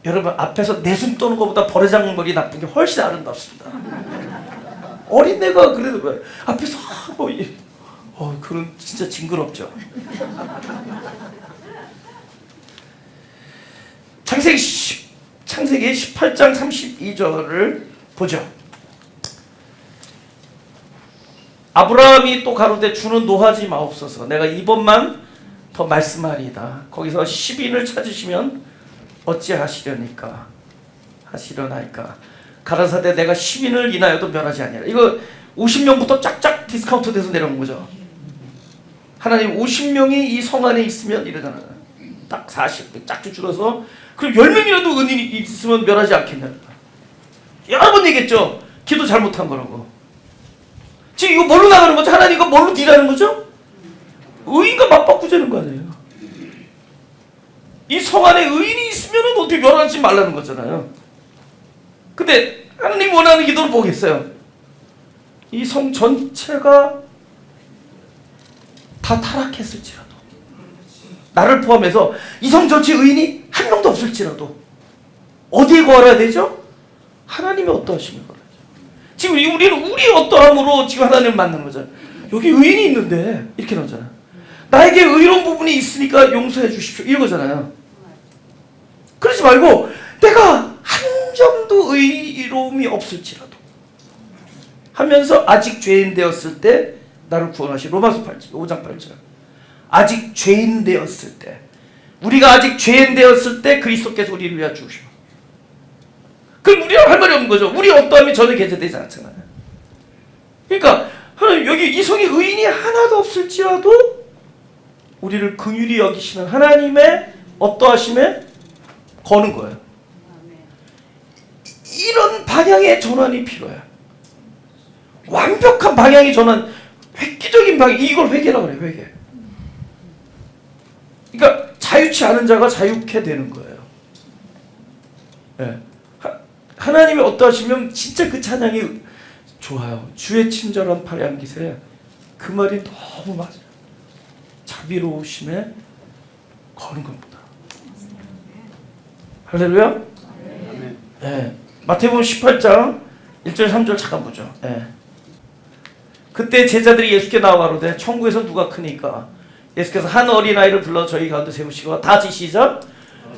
여러분, 앞에서 내숭 떠는 것보다 버르장머리 나쁜 게 훨씬 아름답습니다. 어린애가 그래도 왜 앞에서 그런 진짜 징그럽죠. 창세기 18장 32절을 보죠. 아브라함이 또 가로되 주는 노하지 마옵소서. 내가 이번만 더 말씀하리이다. 거기서 10인을 찾으시면 어찌하시려니까 하시려나이까. 가라사대 내가 10인을 인하여도 멸하지 아니하라. 이거 50명부터 쫙쫙 디스카운트 돼서 내려온 거죠. 하나님 50명이 이 성 안에 있으면 이러잖아요. 딱 40, 짝쭉 줄어서 그럼 10명이라도 은인이 있으면 멸하지 않겠냐. 여러 번 얘기했죠. 기도 잘못한 거라고. 지금 이거 뭘로 나가는 거죠? 하나님 이거 뭘로 딜하는 거죠? 의인과 맞바꾸자는 거 아니에요. 이 성 안에 의인이 있으면 어떻게 멸하지 말라는 거잖아요. 근데 하나님 원하는 기도를 보겠어요. 이 성 전체가 다 타락했을지라도 나를 포함해서 이성 전체 의인이 한 명도 없을지라도 어디에 거하라야 되죠? 하나님의 어떠하심을 거하죠. 지금 우리는 우리 어떠함으로 지금 하나님을 만나는 거잖아요. 여기 의인이 있는데 이렇게 나오잖아요. 나에게 의로운 부분이 있으니까 용서해 주십시오 이거잖아요. 그러지 말고 내가 한 점도 의로움이 없을지라도 하면서 아직 죄인 되었을 때 나를 구원하시. 로마서 5장 8절. 아직 죄인 되었을 때, 우리가 아직 죄인 되었을 때 그리스도께서 우리를 위하여 죽으시고. 그럼 우리랑 할 말이 없는 거죠. 우리 어떠함이 전혀 개재되지 않잖아요. 그러니까 하나님 여기 이성의 의인이 하나도 없을지라도 우리를 긍휼히 여기시는 하나님의 어떠하심에 거는 거예요. 이런 방향의 전환이 필요해요. 완벽한 방향의 전환, 획기적인 방향, 이걸 회개라고 그래요. 회개. 그러니까 자유치 않은 자가 자유케 되는 거예요. 네. 하나님이 어떠하시면 진짜 그 찬양이 좋아요. 주의 친절한 팔의 기세. 그 말이 너무 맞아요. 자비로우심에 거는 겁니다. 할렐루야? 네. 마태복음 18장 1절 3절 잠깐 보죠. 네. 그때 제자들이 예수께 나와 가로되 천국에서 누가 크니까? 예수께서 한 어린아이를 불러 저희 가운데 세우시고 다 같이 시작.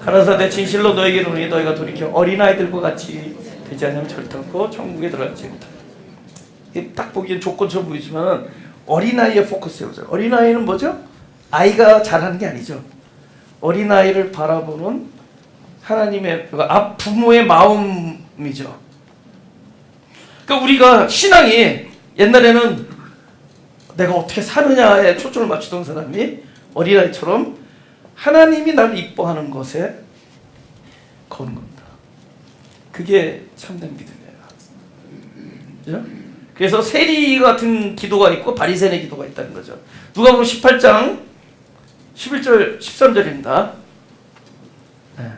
가라사대 진실로 너에게 이르노니 너희가 돌이켜 어린아이들과 같이 되지 않으면 절대 없고 천국에 들어가지 못하리라. 딱 보기엔 조건처럼 보이지만 어린아이에 포커스 해보세요. 어린아이는 뭐죠? 아이가 잘하는 게 아니죠. 어린아이를 바라보는 하나님의 부모의 마음이죠. 그러니까 우리가 신앙이 옛날에는 내가 어떻게 사느냐에 초점을 맞추던 사람이 어린아이처럼 하나님이 나를 이뻐하는 것에 거는 겁니다. 그게 참된 믿음이에요. 그죠? 그래서 세리 같은 기도가 있고 바리새인의 기도가 있다는 거죠. 누가복음 18장 11절 13절입니다. 네.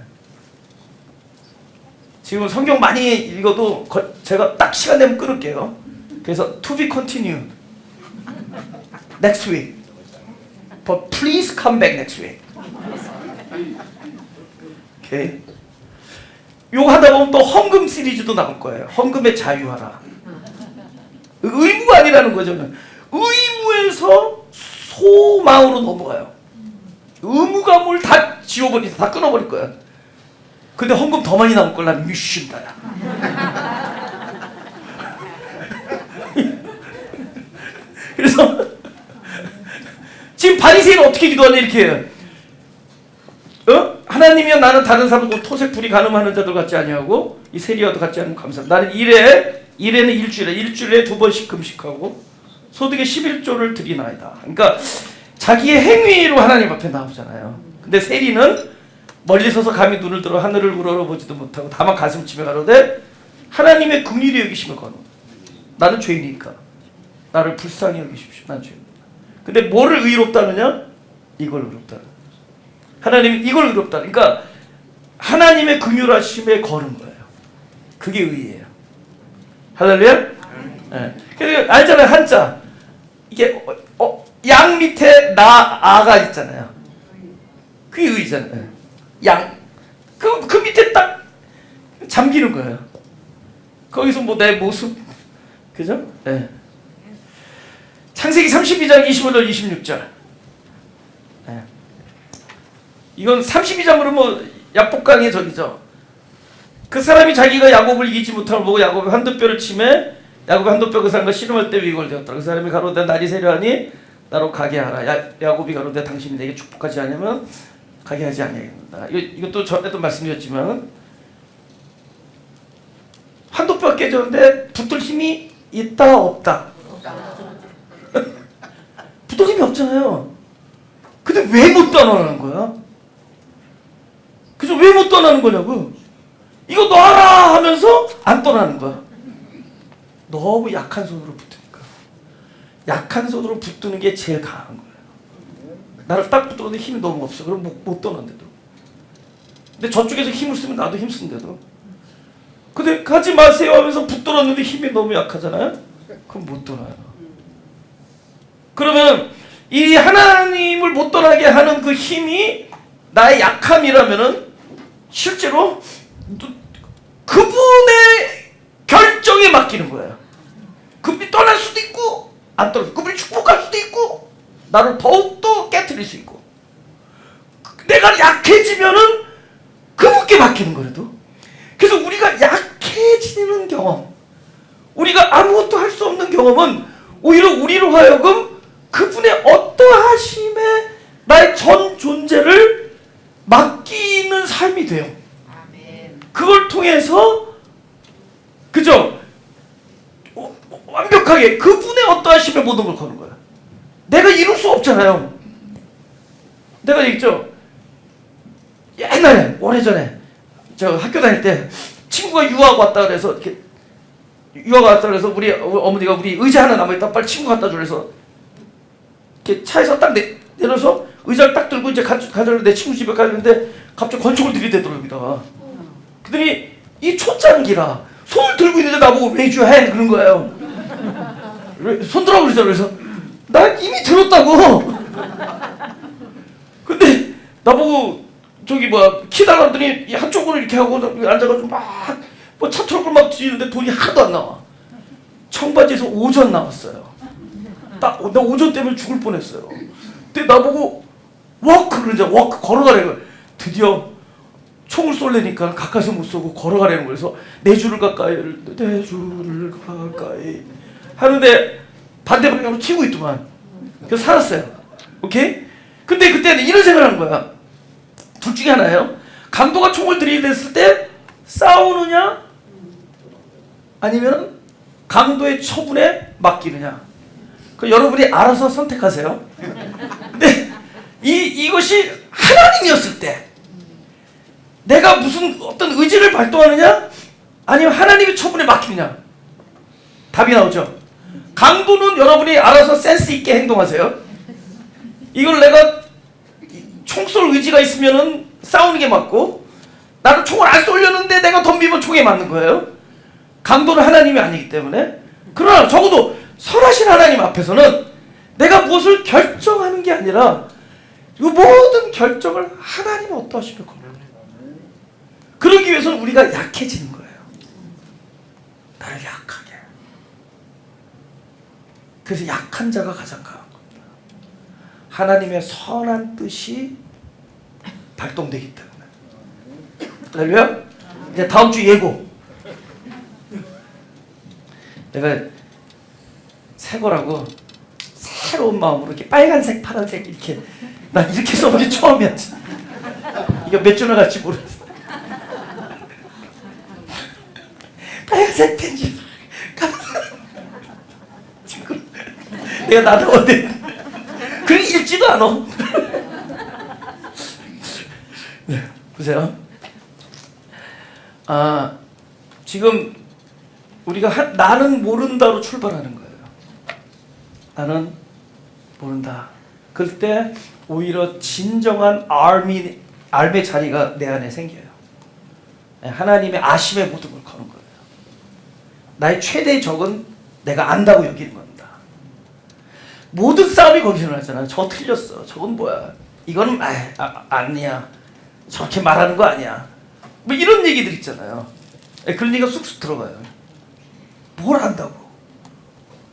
지금 성경 많이 읽어도 제가 딱 시간 되면 끊을게요. 그래서 to be continued next week, but please come back next week. 오케이. 요거 하다 보면 또 헌금 시리즈도 나올 거예요. 헌금에 자유하라. 의무가 아니라는 거죠. 의무에서 소망으로 넘어가요. 의무감을 다 지워버리고 다 끊어버릴 거야. 근데 헌금 더 많이 나올 걸 난 미친다. 그래서 지금 바리새인은 어떻게 기도하냐 이렇게 해요. 하나님이여 나는 다른 사람과 토색 불이 가늠하는 자들 같지 아니하고 이 세리와도 같지 않으면 감사합니다. 나는 일에는 일주일에 2번씩 금식하고 소득의 11조를 드리나이다. 그러니까 자기의 행위로 하나님 앞에 나오잖아요. 근데 세리는 멀리 서서 감히 눈을 들어 하늘을 우러러보지도 못하고 다만 가슴 치며 가로되 하나님의 긍휼히 여기심을 거는. 나는 죄인이니까 나를 불쌍히 여기십시오. 난 죄인이다. 근데 뭐를 의롭다느냐? 이걸 의롭다. 하나님이 이걸 의롭다. 그러니까 하나님의 긍휼하심에 거는 거예요. 그게 의예요. 할렐루야? 네. 그래서 알잖아요. 한자. 이게 양 밑에 아가 있잖아요. 그게 의잖아요. 양. 그 밑에 딱 잠기는 거예요. 거기서 뭐 내 모습. 그죠? 네. 창세기 32장 25절 26절. 네. 이건 32장으로 뭐 야복강의 저기죠. 그 사람이 자기가 야곱을 이기지 못함을 보고 야곱이 한도뼈를 치매 야곱이 한도뼈 그 사람과 씨름할 때 위골되었다. 그 사람이 가로되 날이 세려하니 나로 가게 하라. 야곱이 가로되 당신이 내게 축복하지 않으면 가게 하지 아니하겠다. 이것도 전에도 말씀드렸지만 한도뼈가 깨졌는데 붙들 힘이 있다 없다. 붙들 힘이 없잖아요. 근데 왜 못 떠나는 거야? 그죠? 왜 못 떠나는 거냐고. 이거 놔라 하면서 안 떠나는 거야. 너무 약한 손으로 붙으니까. 약한 손으로 붙드는 게 제일 강한 거예요. 나를 딱 붙들었는데 힘이 너무 없어. 그럼 못 떠난대도. 근데 저쪽에서 힘을 쓰면 나도 힘 쓴대도. 근데 가지 마세요 하면서 붙들었는데 힘이 너무 약하잖아요. 그럼 못 떠나요. 그러면 이 하나님을 못 떠나게 하는 그 힘이 나의 약함이라면은 실제로 그분의 결정에 맡기는 거예요. 그분이 떠날 수도 있고 안 떠날 수도 있고, 그분이 축복할 수도 있고 나를 더욱더 깨트릴 수 있고, 내가 약해지면은 그분께 맡기는 거라도. 그래서 우리가 약해지는 경험, 우리가 아무것도 할 수 없는 경험은 오히려 우리로 하여금 그분의 어떠하심에 나의 전 존재를 맡기는 삶이 돼요. 그걸 통해서 그죠? 완벽하게 그분의 어떠하심에 모든 걸 거는 거야. 내가 이룰 수 없잖아요. 내가 있죠. 옛날에 오래전에 저 학교 다닐 때 친구가 유학 왔다 그래서 이렇게 유학 왔다 그래서 우리 어머니가 우리 의자 하나 남아있다 빨리 친구 갖다 줘 그래서 이렇게 차에서 딱 내려서 의자를 딱 들고 이제 가자고 내 친구 집에 가는데 갑자기 권총을 들이대더라고요. 여기다가. 그랬더니 이 초창기라 손을 들고 있는데 나보고 raise your hand 그런 거예요. 손 들라고 그러잖아. 그래서 난 이미 들었다고. 근데 나보고 저기 키 달라더니 한쪽으로 이렇게 하고 앉아가지고 막 뭐 차트럭을 막 뒤지는데 돈이 하나도 안 나와. 청바지에서 오전 나왔어요. 나 오전 때문에 죽을 뻔했어요. 근데 나보고 워크 그러자. 워크 걸어가래요. 드디어 총을 쏠래니까 가까이서 못 쏘고 걸어가라는 거예요. 그래서 내 줄을 가까이 하는데 반대 방향으로 튀고 있더만. 그래서 살았어요. 오케이? 근데 그때는 이런 생각을 한 거야. 둘 중에 하나예요. 강도가 총을 들이댔을 때 싸우느냐 아니면 강도의 처분에 맡기느냐. 그 여러분이 알아서 선택하세요. 근데 이것이 하나님이었을 때 내가 무슨 어떤 의지를 발동하느냐 아니면 하나님의 처분에 맡기느냐. 답이 나오죠. 강도는 여러분이 알아서 센스 있게 행동하세요. 이걸 내가 총 쏠 의지가 있으면은 싸우는 게 맞고, 나는 총을 안 쏠렸는데 내가 덤비면 총에 맞는 거예요. 강도는 하나님이 아니기 때문에. 그러나 적어도 선하신 하나님 앞에서는 내가 무엇을 결정하는 게 아니라 이 모든 결정을 하나님이 어떠하시면 거는. 그러기 위해서는 우리가 약해지는 거예요. 나를 약하게. 그래서 약한 자가 가장 강한 겁니다. 하나님의 선한 뜻이 발동되기 때문에. 할렐루야? 이제 다음 주 예고. 내가 새 거라고 새로운 마음으로 이렇게 빨간색, 파란색 이렇게 난 이렇게 써본 게 처음이야. 이거 몇 주나 갈지 모르겠어. 빨간색 펜지. 내가 나도 어디 그게 읽지도 않아. 네, 보세요. 지금 우리가 나는 모른다로 출발하는 거예요. 나는 모른다. 그럴 때 오히려 진정한 알의 자리가 내 안에 생겨요. 하나님의 아심의 모든 걸 거는 거예요. 나의 최대의 적은 내가 안다고 여기는 겁니다. 모든 싸움이 거기서 나잖아요. 저 틀렸어. 저건 뭐야? 이건 아니야. 저렇게 말하는 거 아니야. 뭐 이런 얘기들 있잖아요. 그런 얘기가 쑥쑥 들어가요. 뭘 안다고?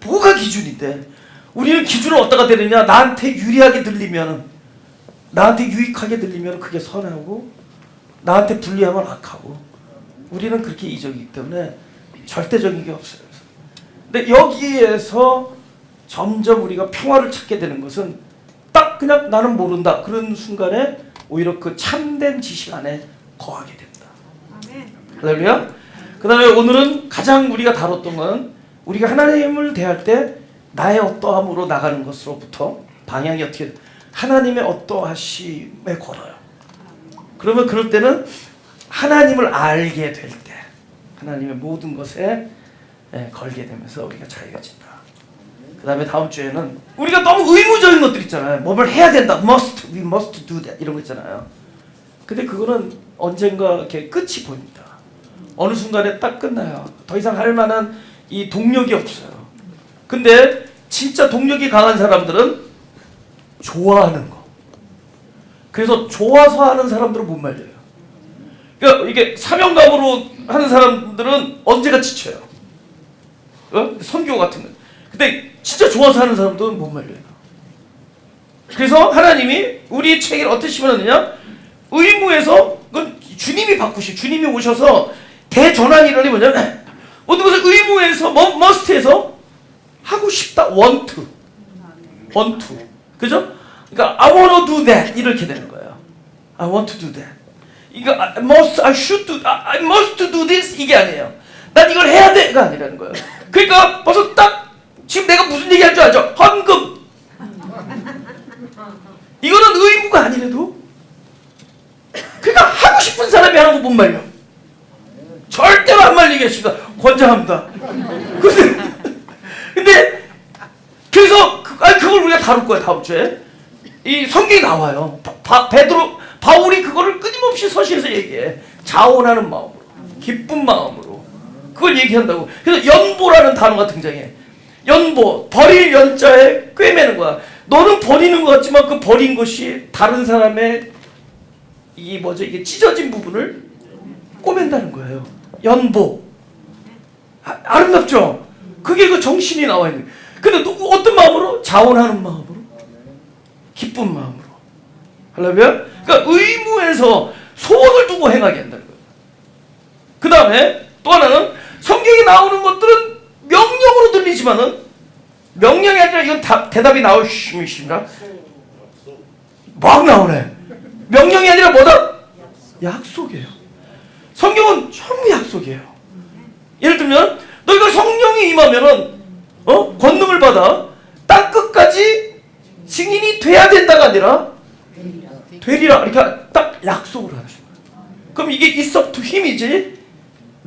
뭐가 기준인데? 우리는 기준을 어디다가 대느냐? 나한테 유리하게 들리면, 나한테 유익하게 들리면 그게 선하고, 나한테 불리하면 악하고. 우리는 그렇게 이적이기 때문에 절대적인 게 없어요. 근데 여기에서 점점 우리가 평화를 찾게 되는 것은 딱 그냥 나는 모른다. 그런 순간에 오히려 그 참된 지식 안에 거하게 됩니다. 할렐루야. 그 다음에 오늘은 가장 우리가 다뤘던 건 우리가 하나님을 대할 때 나의 어떠함으로 나가는 것으로부터 방향이 어떻게 하나님의 어떠하심에 걸어요. 그러면 그럴 때는 하나님을 알게 될 때 하나님의 모든 것에 걸게 되면서 우리가 자유가 진다. 그 다음에 다음 주에는 우리가 너무 의무적인 것들 있잖아요. 뭐를 해야 된다. we must do that. 이런 거 있잖아요. 근데 그거는 언젠가 이렇게 끝이 보입니다. 어느 순간에 딱 끝나요. 더 이상 할 만한 이 동력이 없어요. 근데 진짜 동력이 강한 사람들은 좋아하는 거. 그래서 좋아서 하는 사람들은 못 말려요. 그러니까 이게 사명감으로 하는 사람들은 언제가 지쳐요. 선교 같은 거. 근데 진짜 좋아서 하는 사람들은 못 말려요. 그래서 하나님이 우리의 책을 어떻게 심어놨느냐? 의무에서 그건 주님이 바꾸시. 주님이 오셔서 대전환이 일어나니 뭐냐면 모든 것을 의무에서 머스트에서 하고 싶다. want to. 그죠? 그러니까 I want to do that 이렇게 되는 거예요. I want to do that. 이거 I must do this 이게 아니에요. 난 이걸 해야 돼가 아니라는 거예요. 그러니까 벌써 딱 지금 내가 무슨 얘기할 줄 알죠? 헌금. 이거는 의무가 아니래도 그러니까 하고 싶은 사람이 하는 거 못 말려. 절대로 안 말리게 했습니다. 권장합니다. 근데 그래서 그걸 우리가 다룰 거야 다음 주에. 이 성경이 나와요. 바울이 그거를 끊임없이 서시에서 얘기해. 자원하는 마음으로, 기쁜 마음으로 그걸 얘기한다고. 그래서 연보라는 단어가 등장해. 연보, 버릴 연자에 꿰매는 거야. 너는 버리는 것 같지만 그 버린 것이 다른 사람의 이게 찢어진 부분을 꼬맨다는 거예요. 연보. 아름답죠? 그게 그 정신이 나와 있는 거예요. 근데 어떤 마음으로? 자원하는 마음으로, 기쁜 마음으로. 할렐루야? 그러니까 의무에서 소원을 두고 행하게 한다는 거예요. 그 다음에 또 하나는 성경에 나오는 것들은 명령으로 들리지만은 명령이 아니라 이건 대답이 나오십니까? 막 나오네. 명령이 아니라 뭐다? 약속이에요. 성경은 전부 약속이에요. 예를 들면 너희가 성령이 임하면은 권능을 받아 땅 끝까지 증인이 돼야 된다가 아니라 되리라. 그러니까 딱 약속을 하는 거예요. 그럼 이게 it's up to him이지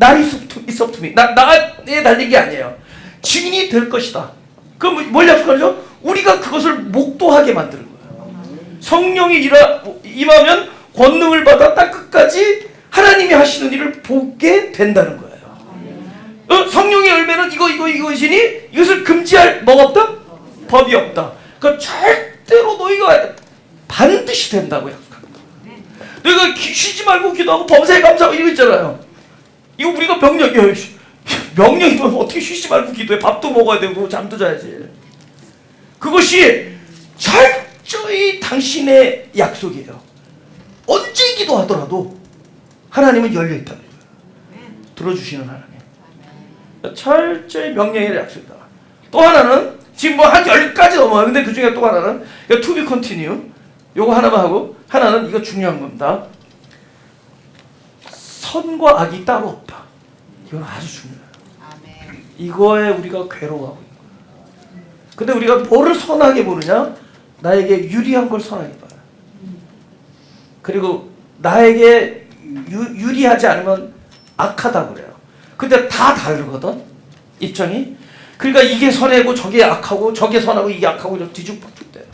not it's up to me. 나에 달린 게 아니에요. 증인이 될 것이다. 그럼 뭘 약속하죠? 우리가 그것을 목도하게 만드는 거예요. 성령이 임하면 권능을 받아 땅 끝까지 하나님이 하시는 일을 보게 된다는 거예요. 성령의 열매는 이것이니 이것을 금지할 뭐가 없다? 법이 없다. 그러니까 절대로 너희가 반드시 된다고 약속합니다. 너희가 쉬지 말고 기도하고 범사에 감사하고 이거 있잖아요. 이거 우리가 명령이면 어떻게 쉬지 말고 기도해. 밥도 먹어야 되고 잠도 자야지. 그것이 철저히 당신의 약속이에요. 언제 기도하더라도 하나님은 열려있다는 거예요. 들어주시는 하나님. 철저히 명령의 약속이다. 또 하나는 지금 뭐 한 10가지 넘어요. 근데 그 중에 또 하나는 to be continue. 요거 하나만 하고 하나는 이거 중요한 겁니다. 선과 악이 따로 없다. 이건 아주 중요해요. 이거에 우리가 괴로워하고 있는 거예요. 근데 우리가 뭐를 선하게 보느냐? 나에게 유리한 걸 선하게 봐요. 그리고 나에게 유리하지 않으면 악하다고 그래요. 근데 다 다르거든 입장이. 그러니까 이게 선하고 저게 악하고 저게 선하고 이게 악하고 뒤죽박죽돼요.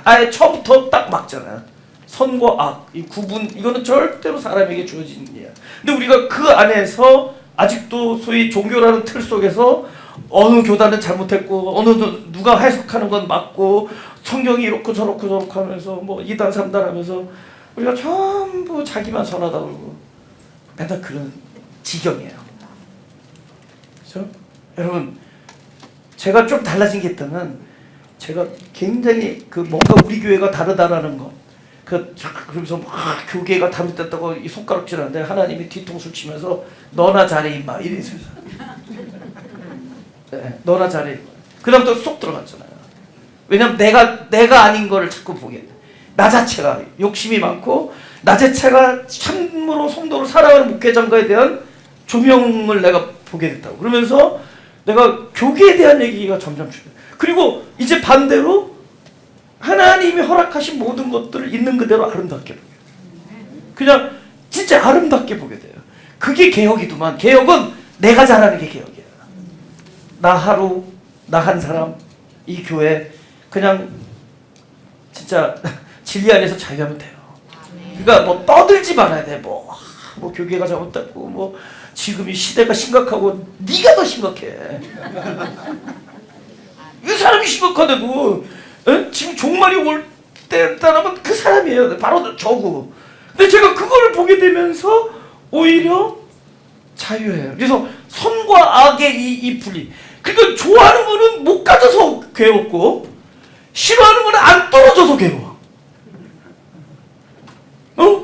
아예 처음부터 딱 막잖아요. 선과 악, 이 구분, 이거는 절대로 사람에게 주어지는 일이야. 근데 우리가 그 안에서 아직도 소위 종교라는 틀 속에서 어느 교단은 잘못했고 어느 누가 해석하는 건 맞고 성경이 이렇고 저렇고 하면서 뭐 2단 3단 하면서 우리가 전부 자기만 선하다 그러고 맨날 그런 지경이에요. 그렇죠? 여러분, 제가 좀 달라진 게 있다면 제가 굉장히 뭔가 우리 교회가 다르다라는 거 그러면서 막 교계가 잘못됐다고 이 손가락질하는데 하나님이 뒤통수를 치면서 너나 잘해 임마 이랬어요. 네, 너나 잘해. 그다음부터 쏙 들어갔잖아요. 왜냐면 내가 아닌 거를 자꾸 보게 돼. 나 자체가 욕심이 많고 나 자체가 참으로 성도로 살아가는 목회장가에 대한 조명을 내가 보게 됐다고. 그러면서 내가 교계에 대한 얘기가 점점 줄어요. 그리고 이제 반대로 하나님이 허락하신 모든 것들을 있는 그대로 아름답게 보게 돼요. 그냥 진짜 아름답게 보게 돼요. 그게 개혁이더만. 개혁은 내가 잘하는 게 개혁이야. 나 하루, 나 한 사람, 이 교회 그냥 진짜 진리 안에서 자유하면 돼요. 그러니까 뭐 떠들지 말아야 돼. 뭐 교계가 잘못됐고 뭐 지금 이 시대가 심각하고 네가 더 심각해. 이 사람이 심각하대도 지금 종말이 올 때라면 그 사람이에요. 바로 저고. 근데 제가 그거를 보게 되면서 오히려 자유예요. 그래서 선과 악의 이 분리. 그러니까 좋아하는 거는 못 가져서 괴롭고 싫어하는 거는 안 떨어져서 괴로워.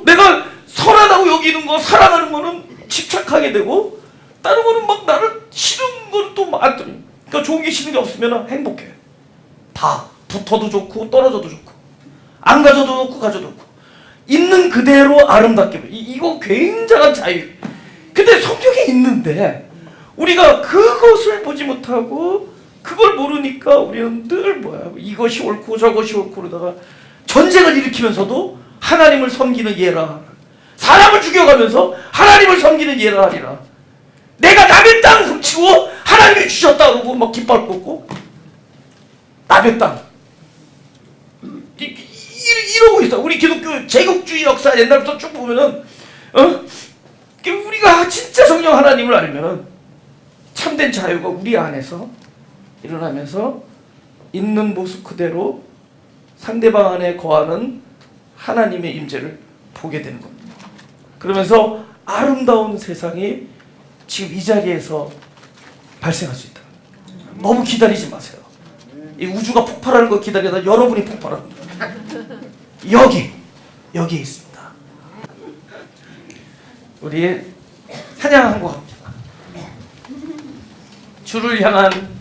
내가 선하다고 여기는 거, 사랑하는 거는 집착하게 되고, 다른 거는 막 나를 싫은 거는 또 안 떨어. 그러니까 좋은 게 싫은 게 없으면 행복해. 다 붙어도 좋고 떨어져도 좋고, 안 가져도 좋고 가져도 좋고, 있는 그대로 아름답게. 이거 굉장한 자유. 근데 성경에 있는데 우리가 그것을 보지 못하고 그걸 모르니까 우리는 늘 뭐야, 이것이 옳고 저것이 옳고 그러다가 전쟁을 일으키면서도 하나님을 섬기는 예라, 사람을 죽여가면서 하나님을 섬기는 예라 하리라. 내가 남의 땅 훔치고 하나님이 주셨다 그러고 막 깃발 꽂고 남의 땅 이러고 있다. 우리 기독교 제국주의 역사 옛날부터 쭉 보면은 우리가 진짜 성령 하나님을 알면은 참된 자유가 우리 안에서 일어나면서 있는 모습 그대로 상대방 안에 거하는 하나님의 임재를 보게 되는 겁니다. 그러면서 아름다운 세상이 지금 이 자리에서 발생할 수 있다. 너무 기다리지 마세요. 이 우주가 폭발하는 거 기다리다 여러분이 폭발합니다. 여기에 있습니다. 우리 찬양한 거 합니다. 주를 향한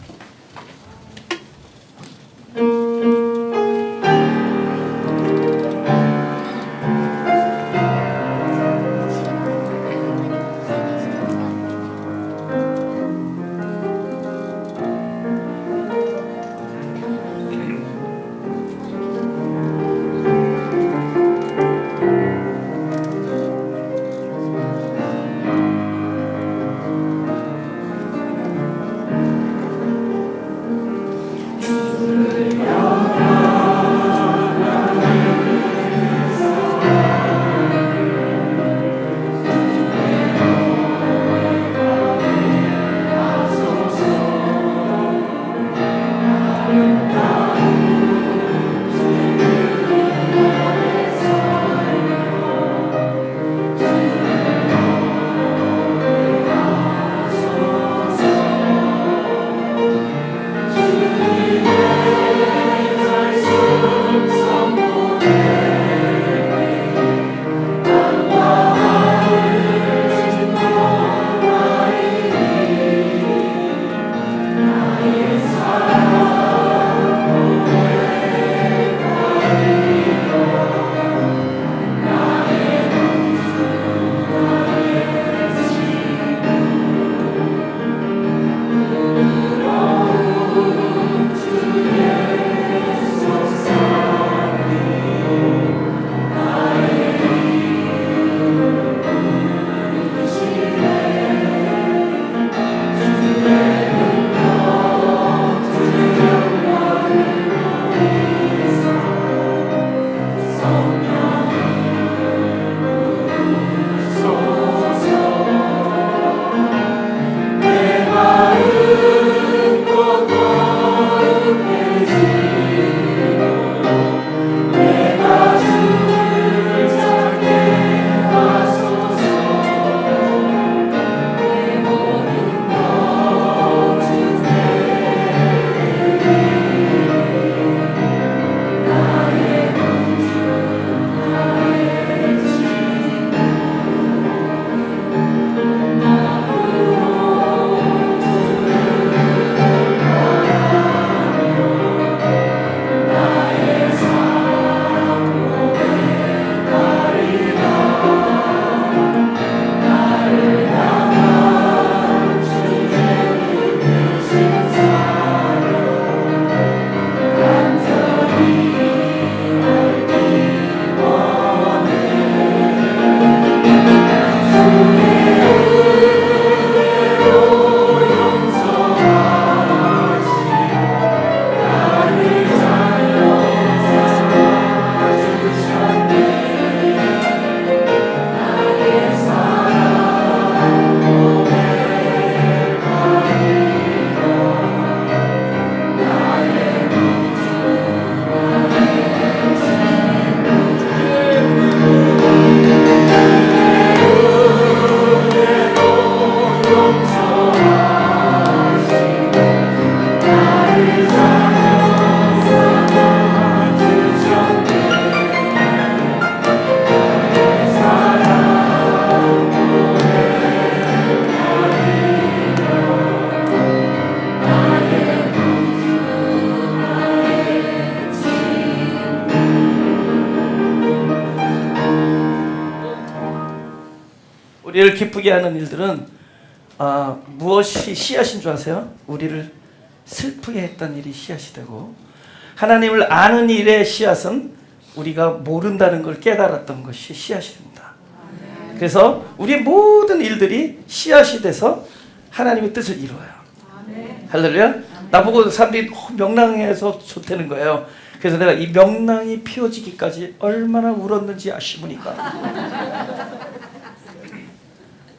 우리를 기쁘게 하는 일들은 무엇이 씨앗인 줄 아세요? 우리를 슬프게 했던 일이 씨앗이 되고, 하나님을 아는 일의 씨앗은 우리가 모른다는 걸 깨달았던 것이 씨앗이 됩니다. 그래서 우리의 모든 일들이 씨앗이 돼서 하나님의 뜻을 이루어요. 할렐루야. 나보고 사람들이 명랑해서 좋다는 거예요. 그래서 내가 이 명랑이 피어지기까지 얼마나 울었는지 아시십니까?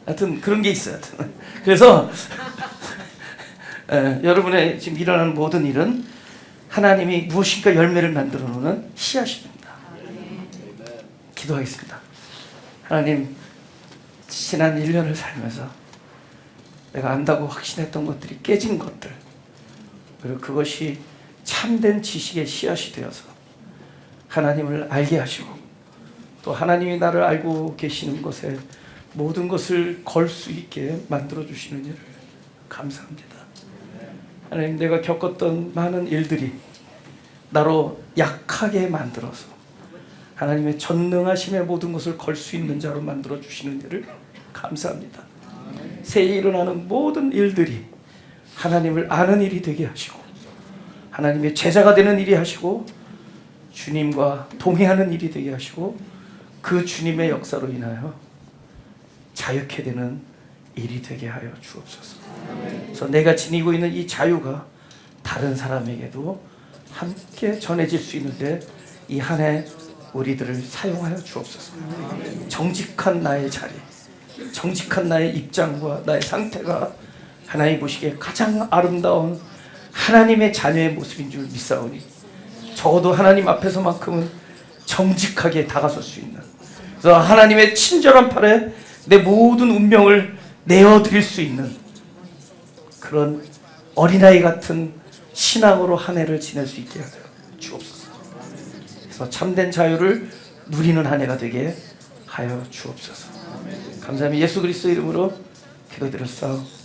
하여튼 그런 게 있어요. 하여튼. 그래서 여러분의 지금 일어나는 모든 일은 하나님이 무엇인가 열매를 만들어 놓는 씨앗입니다. 기도하겠습니다. 하나님, 지난 1년을 살면서 내가 안다고 확신했던 것들이 깨진 것들, 그리고 그것이 참된 지식의 씨앗이 되어서 하나님을 알게 하시고, 또 하나님이 나를 알고 계시는 것에 모든 것을 걸 수 있게 만들어 주시는 일을 감사합니다. 하나님, 내가 겪었던 많은 일들이 나로 약하게 만들어서 하나님의 전능하심의 모든 것을 걸 수 있는 자로 만들어 주시는 일을 감사합니다. 새해 일어나는 모든 일들이 하나님을 아는 일이 되게 하시고, 하나님의 제자가 되는 일이 하시고, 주님과 동행하는 일이 되게 하시고, 그 주님의 역사로 인하여 자유케 되는 일이 되게 하여 주옵소서. 그래서 내가 지니고 있는 이 자유가 다른 사람에게도 함께 전해질 수 있는데 이 한 해 우리들을 사용하여 주옵소서. 정직한 나의 자리, 정직한 나의 입장과 나의 상태가 하나님 보시기에 가장 아름다운 하나님의 자녀의 모습인 줄 믿사오니, 적어도 하나님 앞에서만큼은 정직하게 다가설 수 있는, 그래서 하나님의 친절한 팔에 내 모든 운명을 내어드릴 수 있는 그런 어린아이 같은 신앙으로 한 해를 지낼 수 있게 하여 주옵소서. 그래서 참된 자유를 누리는 한 해가 되게 하여 주옵소서. 감사합니다. 예수 그리스도 이름으로 기도드렸사옵나다.